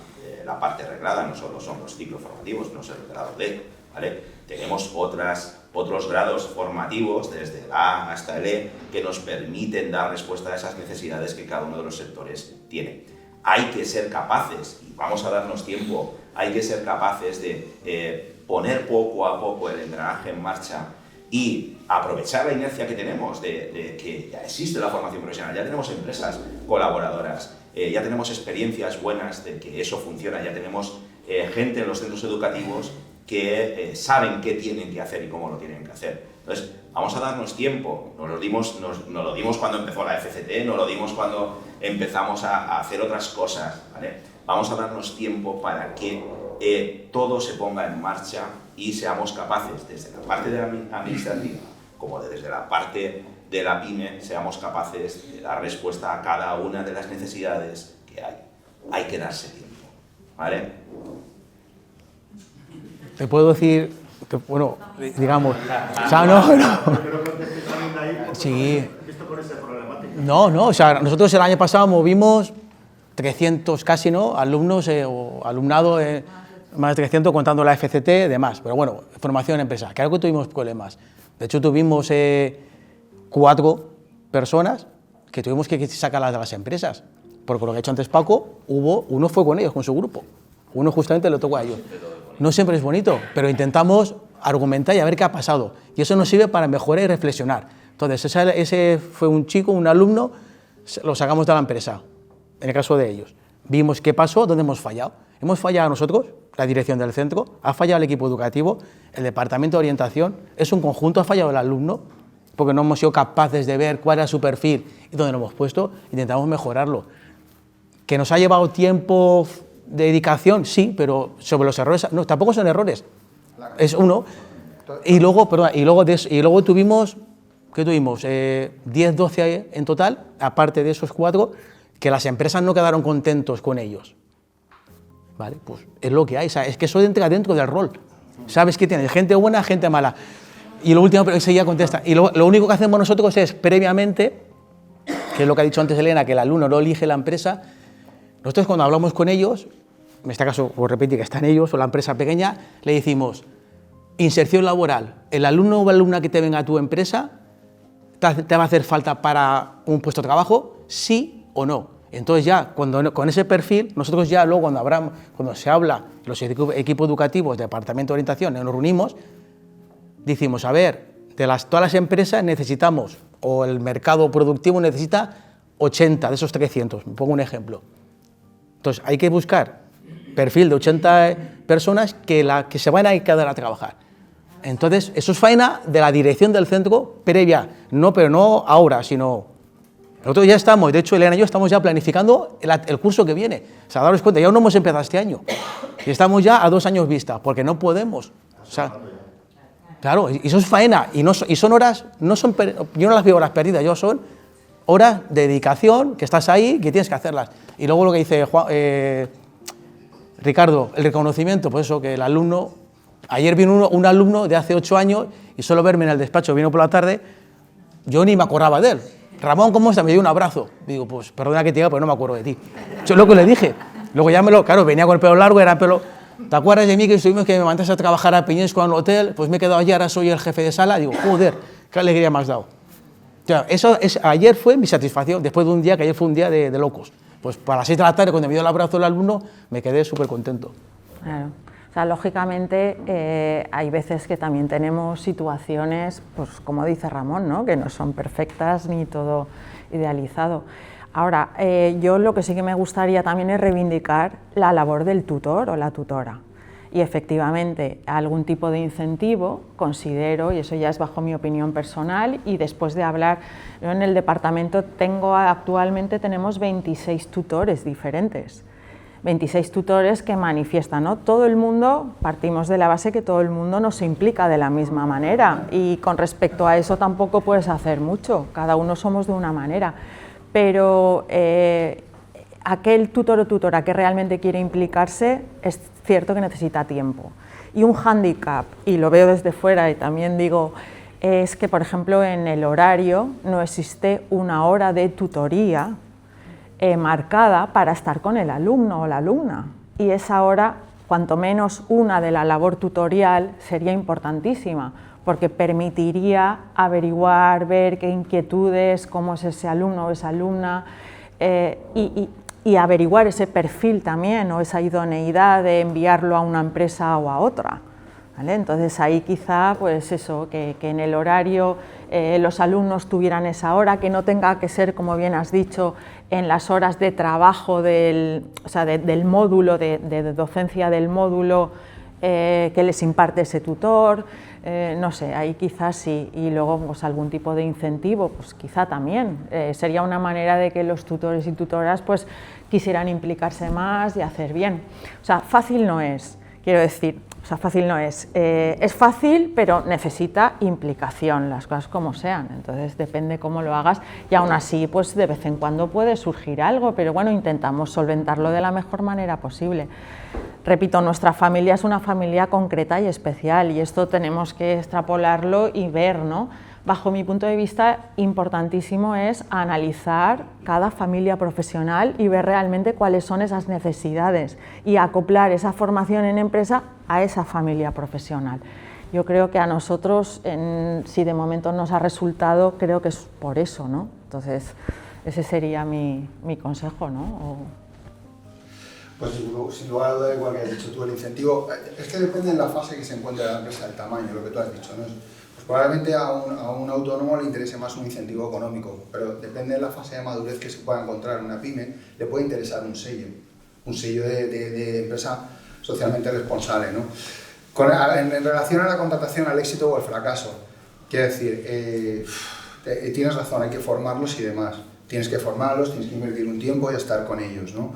la parte reglada, no solo son los ciclos formativos, no es el grado D, ¿vale? Tenemos otros grados formativos, desde el A hasta el E, que nos permiten dar respuesta a esas necesidades que cada uno de los sectores tiene. Hay que ser capaces, y vamos a darnos tiempo, hay que ser capaces de poner poco a poco el engranaje en marcha y aprovechar la inercia que tenemos de que ya existe la formación profesional, ya tenemos empresas colaboradoras, ya tenemos experiencias buenas de que eso funciona, ya tenemos gente en los centros educativos que saben qué tienen que hacer y cómo lo tienen que hacer. Entonces, vamos a darnos tiempo. Nos lo dimos cuando empezó la FCT, nos lo dimos cuando empezamos a hacer otras cosas, ¿vale? Vamos a darnos tiempo para que todo se ponga en marcha y seamos capaces, desde la parte administrativa como desde la parte de la pyme seamos capaces de dar respuesta a cada una de las necesidades que hay. Hay que darse tiempo, ¿vale? Te puedo decir, bueno, digamos, o sea, no. Sí. No, o sea, nosotros el año pasado movimos 300 casi, ¿no? Alumnos o alumnado, más de 300 contando la FCT y demás, pero bueno, formación en empresa. Claro que tuvimos problemas. De hecho, tuvimos 4 personas que tuvimos que sacarlas de las empresas, porque lo que ha hecho antes Paco, uno fue con ellos, con su grupo. Uno justamente le tocó a ellos. No siempre es bonito, pero intentamos argumentar y a ver qué ha pasado. Y eso nos sirve para mejorar y reflexionar. Entonces, ese fue un chico, un alumno, lo sacamos de la empresa, en el caso de ellos. Vimos qué pasó, dónde hemos fallado. Hemos fallado nosotros, la dirección del centro, ha fallado el equipo educativo, el departamento de orientación, es un conjunto, ha fallado el alumno, porque no hemos sido capaces de ver cuál era su perfil y dónde lo hemos puesto, intentamos mejorarlo. ¿Que nos ha llevado tiempo de dedicación? Sí, pero sobre los errores, no, tampoco son errores, es uno. Y luego tuvimos, ¿qué tuvimos? 10, 12 en total, aparte de esos 4, que las empresas no quedaron contentos con ellos. ¿Vale? Pues es lo que hay, es que eso entra dentro del rol. Sabes que tienes gente buena, gente mala. Y lo último, pero enseguida contesta. Y lo único que hacemos nosotros es, previamente, que es lo que ha dicho antes Elena, que el alumno no elige la empresa, nosotros cuando hablamos con ellos, en este caso, por repetir, que están ellos o la empresa pequeña, le decimos, inserción laboral, el alumno o la alumna que te venga a tu empresa, ¿te va a hacer falta para un puesto de trabajo? ¿Sí o no? Entonces ya, con ese perfil, nosotros ya luego cuando se habla, los equipos educativos, departamento de orientación, nos reunimos, decimos, a ver, todas las empresas necesitamos, o el mercado productivo necesita 80 de esos 300, me pongo un ejemplo. Entonces hay que buscar perfil de 80 personas que se van a quedar a trabajar. Entonces, eso es faena de la dirección del centro previa, pero no ahora, sino... Nosotros ya estamos, de hecho Elena y yo estamos ya planificando el curso que viene. O sea, daros cuenta, ya no hemos empezado este año. Y estamos ya a 2 años vista, porque no podemos. O sea, claro, y eso es faena. Y son horas, yo no las veo horas perdidas, son horas de dedicación, que estás ahí, que tienes que hacerlas. Y luego lo que dice Ricardo, el reconocimiento, pues eso, que el alumno... Ayer vino un alumno de hace 8 años y solo verme en el despacho, vino por la tarde, yo ni me acordaba de él. Ramón, ¿cómo estás? Me dio un abrazo. Digo, pues perdona que te diga, pero no me acuerdo de ti. Eso es lo que le dije. Luego ya claro, venía con el pelo largo, era pelo... ¿Te acuerdas de mí que estuvimos que me mandaste a trabajar a Peñasco en el hotel? Pues me he quedado allí, ahora soy el jefe de sala. Digo, joder, qué alegría me has dado. O sea, ayer fue mi satisfacción, después de un día, que ayer fue un día de locos. Pues para las 6 de la tarde, cuando me dio el abrazo el alumno, me quedé súper contento. Claro. O sea, lógicamente hay veces que también tenemos situaciones, pues como dice Ramón, ¿no? Que no son perfectas ni todo idealizado. Ahora, yo lo que sí que me gustaría también es reivindicar la labor del tutor o la tutora. Y efectivamente, algún tipo de incentivo, considero, y eso ya es bajo mi opinión personal, y después de hablar, yo en el departamento actualmente tenemos 26 tutores diferentes. 26 tutores que manifiestan, ¿no? Todo el mundo, partimos de la base que todo el mundo no se implica de la misma manera y con respecto a eso tampoco puedes hacer mucho, cada uno somos de una manera, pero aquel tutor o tutora que realmente quiere implicarse es cierto que necesita tiempo. Y un hándicap, y lo veo desde fuera y también digo, es que por ejemplo en el horario no existe una hora de tutoría marcada para estar con el alumno o la alumna, y esa hora, cuanto menos una de la labor tutorial, sería importantísima, porque permitiría averiguar, ver qué inquietudes, cómo es ese alumno o esa alumna, y averiguar ese perfil también, o esa idoneidad de enviarlo a una empresa o a otra. ¿Vale? Entonces ahí quizá, pues eso, que en el horario los alumnos tuvieran esa hora, que no tenga que ser, como bien has dicho, en las horas de trabajo del módulo, de docencia del módulo que les imparte ese tutor, no sé, ahí quizás sí, y luego pues, algún tipo de incentivo, pues quizá también, sería una manera de que los tutores y tutoras pues quisieran implicarse más y hacer bien. O sea, fácil no es, quiero decir, O sea, fácil no es. Es fácil, pero necesita implicación, las cosas como sean. Entonces depende cómo lo hagas y aún así, pues de vez en cuando puede surgir algo, pero bueno, intentamos solventarlo de la mejor manera posible. Repito, nuestra familia es una familia concreta y especial y esto tenemos que extrapolarlo y ver, ¿no? Bajo mi punto de vista, importantísimo es analizar cada familia profesional y ver realmente cuáles son esas necesidades y acoplar esa formación en empresa a esa familia profesional. Yo creo que a nosotros, si de momento nos ha resultado, creo que es por eso, ¿no? Entonces, ese sería mi consejo, ¿no? Pues sin lugar a duda, igual que has dicho tú, el incentivo, es que depende de la fase que se encuentre la empresa, el tamaño, lo que tú has dicho, ¿no? Probablemente a un autónomo le interese más un incentivo económico, pero depende de la fase de madurez que se pueda encontrar en una pyme, le puede interesar un sello de empresa socialmente responsable, ¿no? En relación a la contratación, al éxito o al fracaso, quiero decir, tienes razón, hay que formarlos y demás, tienes que formarlos, tienes que invertir un tiempo y estar con ellos, ¿no?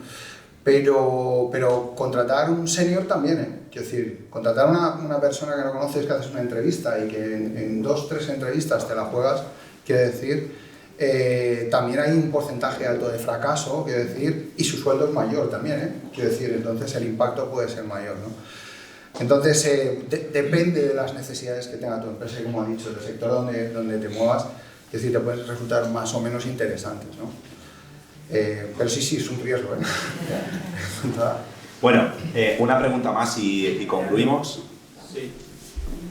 Pero contratar un senior también, ¿eh? Quiero decir, contratar a una persona que no conoces, que haces una entrevista y que en 2 o 3 entrevistas te la juegas, quiero decir, también hay un porcentaje alto de fracaso, quiero decir, y su sueldo es mayor también, ¿eh? Quiero decir, entonces el impacto puede ser mayor, ¿no? Entonces, depende de las necesidades que tenga tu empresa y, como ha dicho, del sector donde te muevas, es decir, te pueden resultar más o menos interesantes, ¿no? Pero sí, es un riesgo, ¿eh? Bueno, una pregunta más i concluïmos. Sí.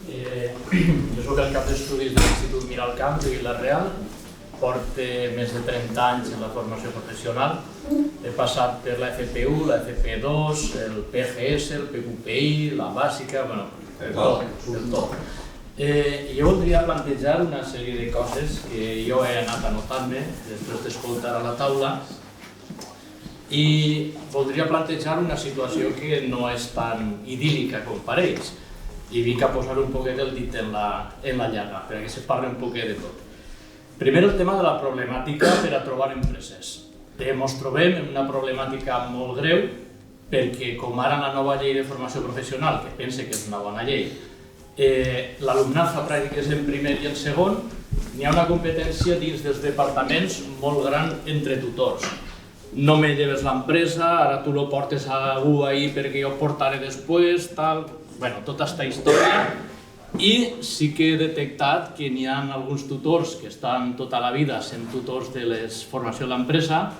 Jo soc el cap d'estudis de l'Institut Miralcamp de Vila-real, porto més de 30 anys en la formació professional, he passat per la FP1, la FP2, el PGS, el PQPI, la bàsica, bueno, el tot. Jo voldria plantejar una sèrie de coses que jo he anat anotant-me després d'escoltar a la taula i voldria plantejar una situació que no és tan idíl·lica com pareix i vinc a posar un poquet el dit en la llaga perquè se parli un poquet de tot. Primer, el tema de la problemàtica per a trobar empreses. Ens trobem en una problemàtica molt greu perquè, com ara la nova llei de formació professional, que pense que és una bona llei, l'alumnat fa pràctiques en primer i en segon, n'hi ha una competència dins dels departaments molt gran entre tutors. No me lleves l'empresa, ara tu lo portes a algú ahí perquè jo portaré després, tal... Bueno, tota aquesta història. I sí que he detectat que n'hi ha alguns tutors que estan tota la vida sent tutors de la formació de l'empresa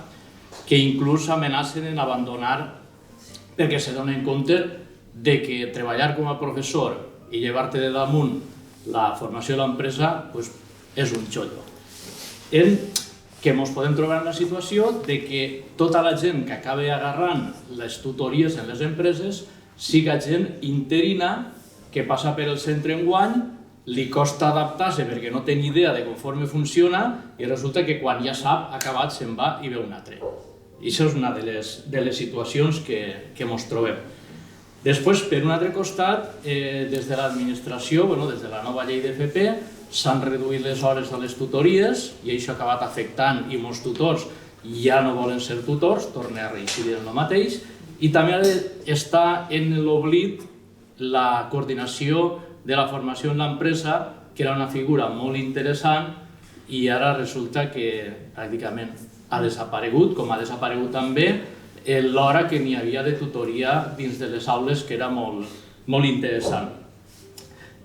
que inclús amenacen en abandonar perquè se donen compte de que treballar com a professor i llevar-te de damunt la formació de l'empresa és un xollo. Que ens podem trobar en la situació de que tota la gent que acaba agarrant les tutories en les empreses siga gent interina que passa per el centre enguany, li costa adaptar-se perquè no té ni idea de conforme funciona i resulta que quan ja sap, acabat, se'n va i ve un altre. I això és una de les situacions que ens trobem. Després, per un altre costat, des de l'administració, des de la nova llei d'FP, s'han reduït les hores de les tutories i això ha acabat afectant i molts tutors ja no volen ser tutors, torna a reincidir en el mateix, i també està en l'oblit la coordinació de la formació en l'empresa, que era una figura molt interessant i ara resulta que pràcticament ha desaparegut, com ha desaparegut també l'hora que n'hi havia de tutoria dins de les aules, que era molt interessant.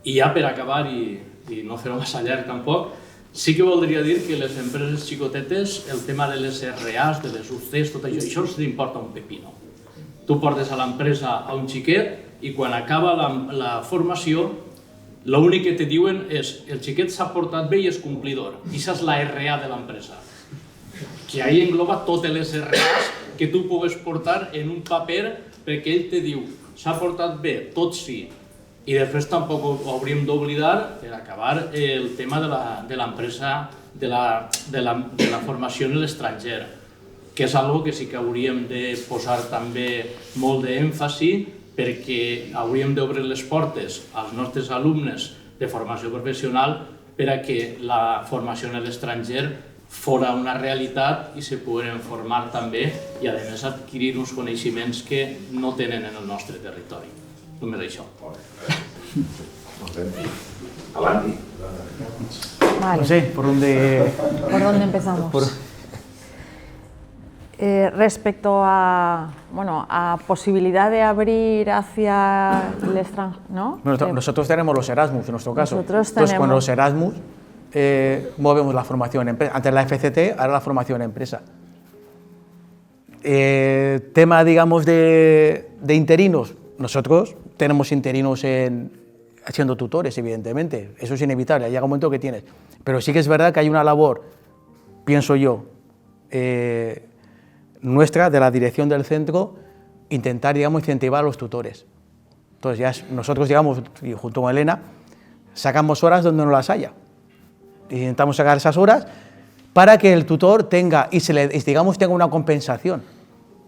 I ja per acabar, i no fer-ho massa llarg tampoc, sí que voldria dir que les empreses xicotetes, el tema de les RAs, de les UCs, tot això els importa un pepino. Tu portes a l'empresa a un xiquet i quan acaba la formació, l'únic que te diuen és el xiquet s'ha portat bé i és complidor. I això és la RA de l'empresa. Que ahí engloba totes les RAs que tu pugues portar en un paper perquè ell te diu s'ha portat bé, tot sí. I després tampoc hauríem d'oblidar, per acabar, el tema de l'empresa, de la formació en l'estranger, que és una cosa que sí que hauríem de posar també molt d'èmfasi perquè hauríem d'obrir les portes als nostres alumnes de formació professional per a que la formació en l'estranger fora una realitat i se pogueren formar també i a més adquirir uns coneixements que no tenen en el nostre territori. Només això. Avanti. Vale. No sé, ¿por dónde empezamos? Respecto a, bueno, a posibilidad de abrir hacia el extranjero, ¿no? Bueno, nosotros tenemos los Erasmus, en nuestro caso. Entonces, con los Erasmus movemos la formación en empresa. Antes la FCT, ahora la formación en empresa. Tema, digamos, de interinos. Nosotros tenemos interinos siendo tutores, evidentemente. Eso es inevitable, llega un momento que tienes. Pero sí que es verdad que hay una labor, pienso yo, nuestra, de la dirección del centro, intentar, digamos, incentivar a los tutores. Entonces, ya nosotros, digamos, y junto con Elena, sacamos horas donde no las haya. Intentamos sacar esas horas para que el tutor tenga, digamos, tenga una compensación.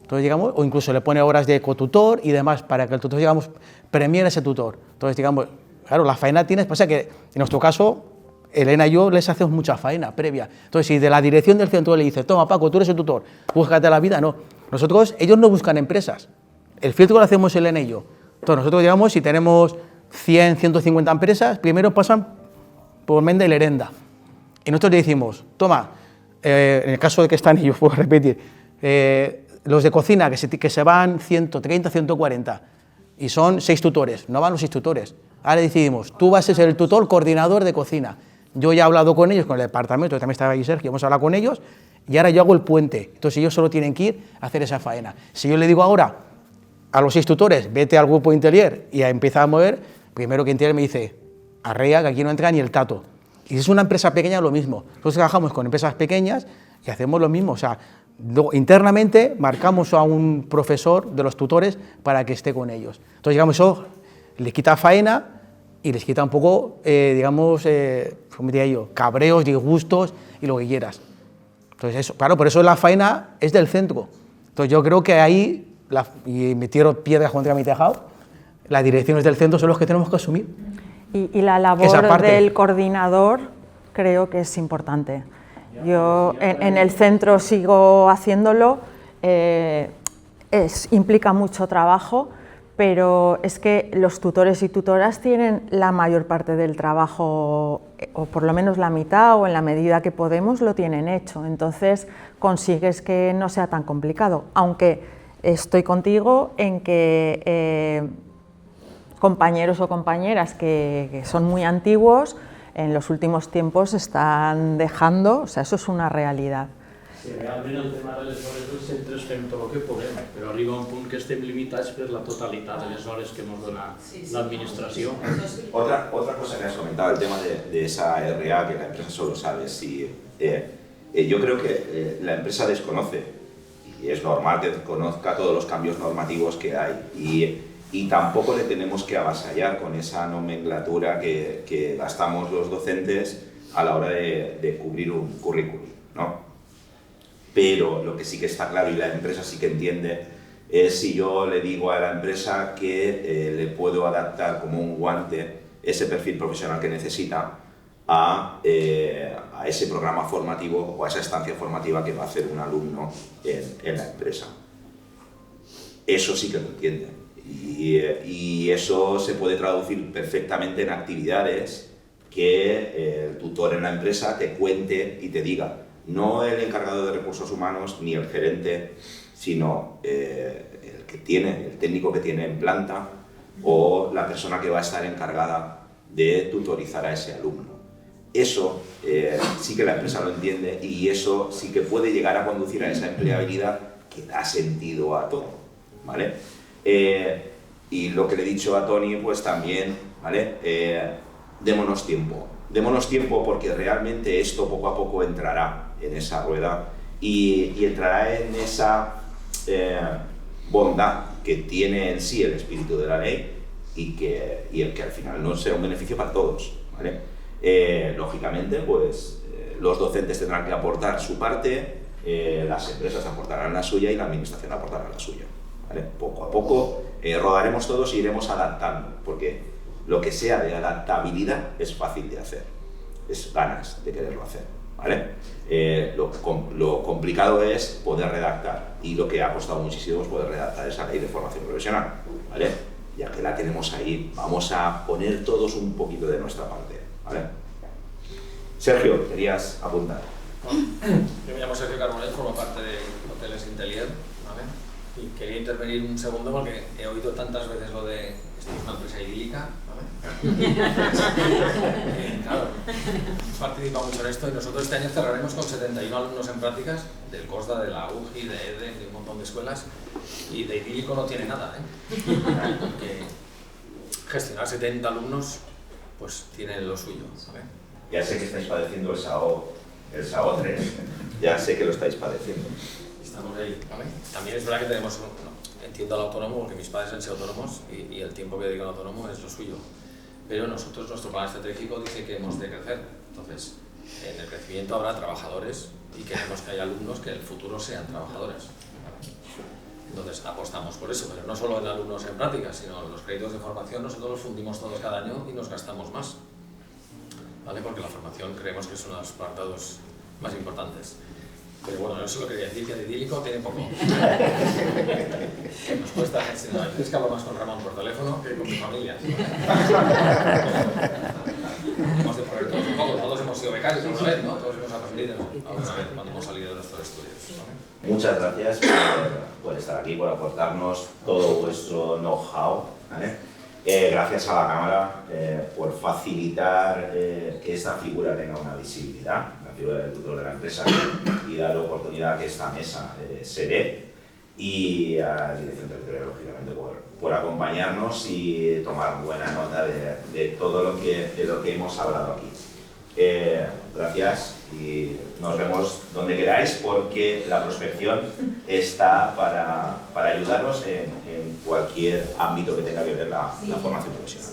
Entonces, digamos, o incluso le pone horas de cotutor y demás, para que el tutor, digamos, premie a ese tutor. Entonces, digamos, claro, la faena tienes, pasa que en nuestro caso, Elena y yo les hacemos mucha faena previa. Entonces, si de la dirección del centro le dice, toma Paco, tú eres el tutor, búscate la vida, no. Ellos no buscan empresas. El filtro lo hacemos Elena y yo. Entonces, nosotros, digamos, si tenemos 100, 150 empresas, primero pasan por Menda y Lerenda. Y nosotros le decimos, toma, en el caso de que están ellos, puedo repetir, los de cocina que se van 130, 140 y son 6 tutores, no van los 6 tutores. Ahora decidimos, tú vas a ser el tutor coordinador de cocina. Yo ya he hablado con ellos, con el departamento, también estaba ahí Sergio, hemos hablado con ellos y ahora yo hago el puente. Entonces ellos solo tienen que ir a hacer esa faena. Si yo le digo ahora a los 6 tutores, vete al grupo Interior y empieza a mover, primero que Interior me dice, arrea, que aquí no entra ni el tato. Y si es una empresa pequeña, lo mismo. Nosotros trabajamos con empresas pequeñas y hacemos lo mismo. O sea, internamente marcamos a un profesor de los tutores para que esté con ellos. Entonces, digamos, eso les quita faena y les quita un poco, digamos, ¿cómo diría yo? Cabreos, disgustos y lo que quieras. Entonces, eso, claro, por eso la faena es del centro. Entonces, yo creo que ahí, y me tiro piedras contra mi tejado, las direcciones del centro son los que tenemos que asumir. Y la labor del coordinador creo que es importante. Yo en el centro sigo haciéndolo, implica mucho trabajo, pero es que los tutores y tutoras tienen la mayor parte del trabajo, o por lo menos la mitad, o en la medida que podemos, lo tienen hecho. Entonces consigues que no sea tan complicado, aunque estoy contigo en que compañeros o compañeras que son muy antiguos, en los últimos tiempos están dejando, o sea, eso es una realidad. Sí, realment el tema de les hores dels centres fem tot el que podem, però arriba un punt que estem limitats per la totalitat de les hores que ens dona l'administració. Otra cosa que has comentado, el tema de esa RA, que la empresa solo sabe si... yo creo que la empresa desconoce, y es normal que conozca todos los cambios normativos que hay, y tampoco le tenemos que avasallar con esa nomenclatura que gastamos los docentes a la hora de cubrir un currículum, ¿no? Pero lo que sí que está claro y la empresa sí que entiende es si yo le digo a la empresa que le puedo adaptar como un guante ese perfil profesional que necesita a ese programa formativo o a esa estancia formativa que va a hacer un alumno en la empresa. Eso sí que lo entiende. Y eso se puede traducir perfectamente en actividades que el tutor en la empresa te cuente y te diga, no el encargado de recursos humanos ni el gerente, sino el técnico que tiene en planta o la persona que va a estar encargada de tutorizar a ese alumno. Eso sí que la empresa lo entiende y eso sí que puede llegar a conducir a esa empleabilidad que da sentido a todo, ¿vale? Y lo que le he dicho a Toni, pues también, ¿vale? Démonos tiempo porque realmente esto poco a poco entrará en esa rueda y entrará en esa bondad que tiene en sí el espíritu de la ley y el que al final no será un beneficio para todos, ¿vale? Lógicamente, pues los docentes tendrán que aportar su parte, las empresas aportarán la suya y la administración aportará la suya, ¿vale? Poco a poco rodaremos todos y iremos adaptando, porque lo que sea de adaptabilidad es fácil de hacer, es ganas de quererlo hacer, ¿vale? Lo complicado es poder redactar y lo que ha costado muchísimo es poder redactar esa ley de formación profesional, ¿vale? ya que la tenemos ahí, vamos a poner todos un poquito de nuestra parte, ¿vale? Sergio, querías apuntar. Yo me llamo Sergio Carbonell, formo parte de Hoteles Intelier, ¿vale? Y quería intervenir un segundo porque he oído tantas veces lo de esto es una empresa idílica, ¿vale? Claro, hemos participado mucho en esto y nosotros este año cerraremos con 71 alumnos en prácticas del COSDA, de la UGI, de EDE, de un montón de escuelas, y de idílico no tiene nada, ¿eh? Porque gestionar 70 alumnos pues tiene lo suyo, ¿vale? Ya sé que estáis padeciendo el SAO 3, ya sé que lo estáis padeciendo. Estamos ahí, ¿vale? También es verdad que tenemos, entiendo al autónomo porque mis padres han sido autónomos y el tiempo que dedico al autónomo es lo suyo. Pero nosotros, nuestro plan estratégico dice que hemos de crecer. Entonces, en el crecimiento habrá trabajadores y queremos que haya alumnos que en el futuro sean trabajadores. Entonces, apostamos por eso, pero no solo en alumnos en prácticas, sino en los créditos de formación nosotros los fundimos todos cada año y nos gastamos más. ¿Vale? Porque la formación creemos que es uno de los apartados más importantes. Pero bueno, yo solo quería decir que de idílico tiene poco. Nos cuesta gestionar. Es que hablo más con Ramón por teléfono que con mi familia. Hemos de poner todos un poco. Todos hemos sido becarios alguna vez, ¿no? Todos hemos aprendido alguna vez cuando hemos salido de nuestros estudios, ¿vale? Muchas gracias por estar aquí, por aportarnos todo vuestro know-how, ¿vale? Gracias a la Cámara por facilitar que esta figura tenga una visibilidad, la figura del tutor de la empresa, y dar oportunidad a que esta mesa se dé, y a la Dirección Territorial, lógicamente, por acompañarnos y tomar buena nota de todo lo que hemos hablado aquí. Gracias y nos vemos donde queráis, porque la prospección está para ayudarnos en cualquier ámbito que tenga que ver la formación profesional.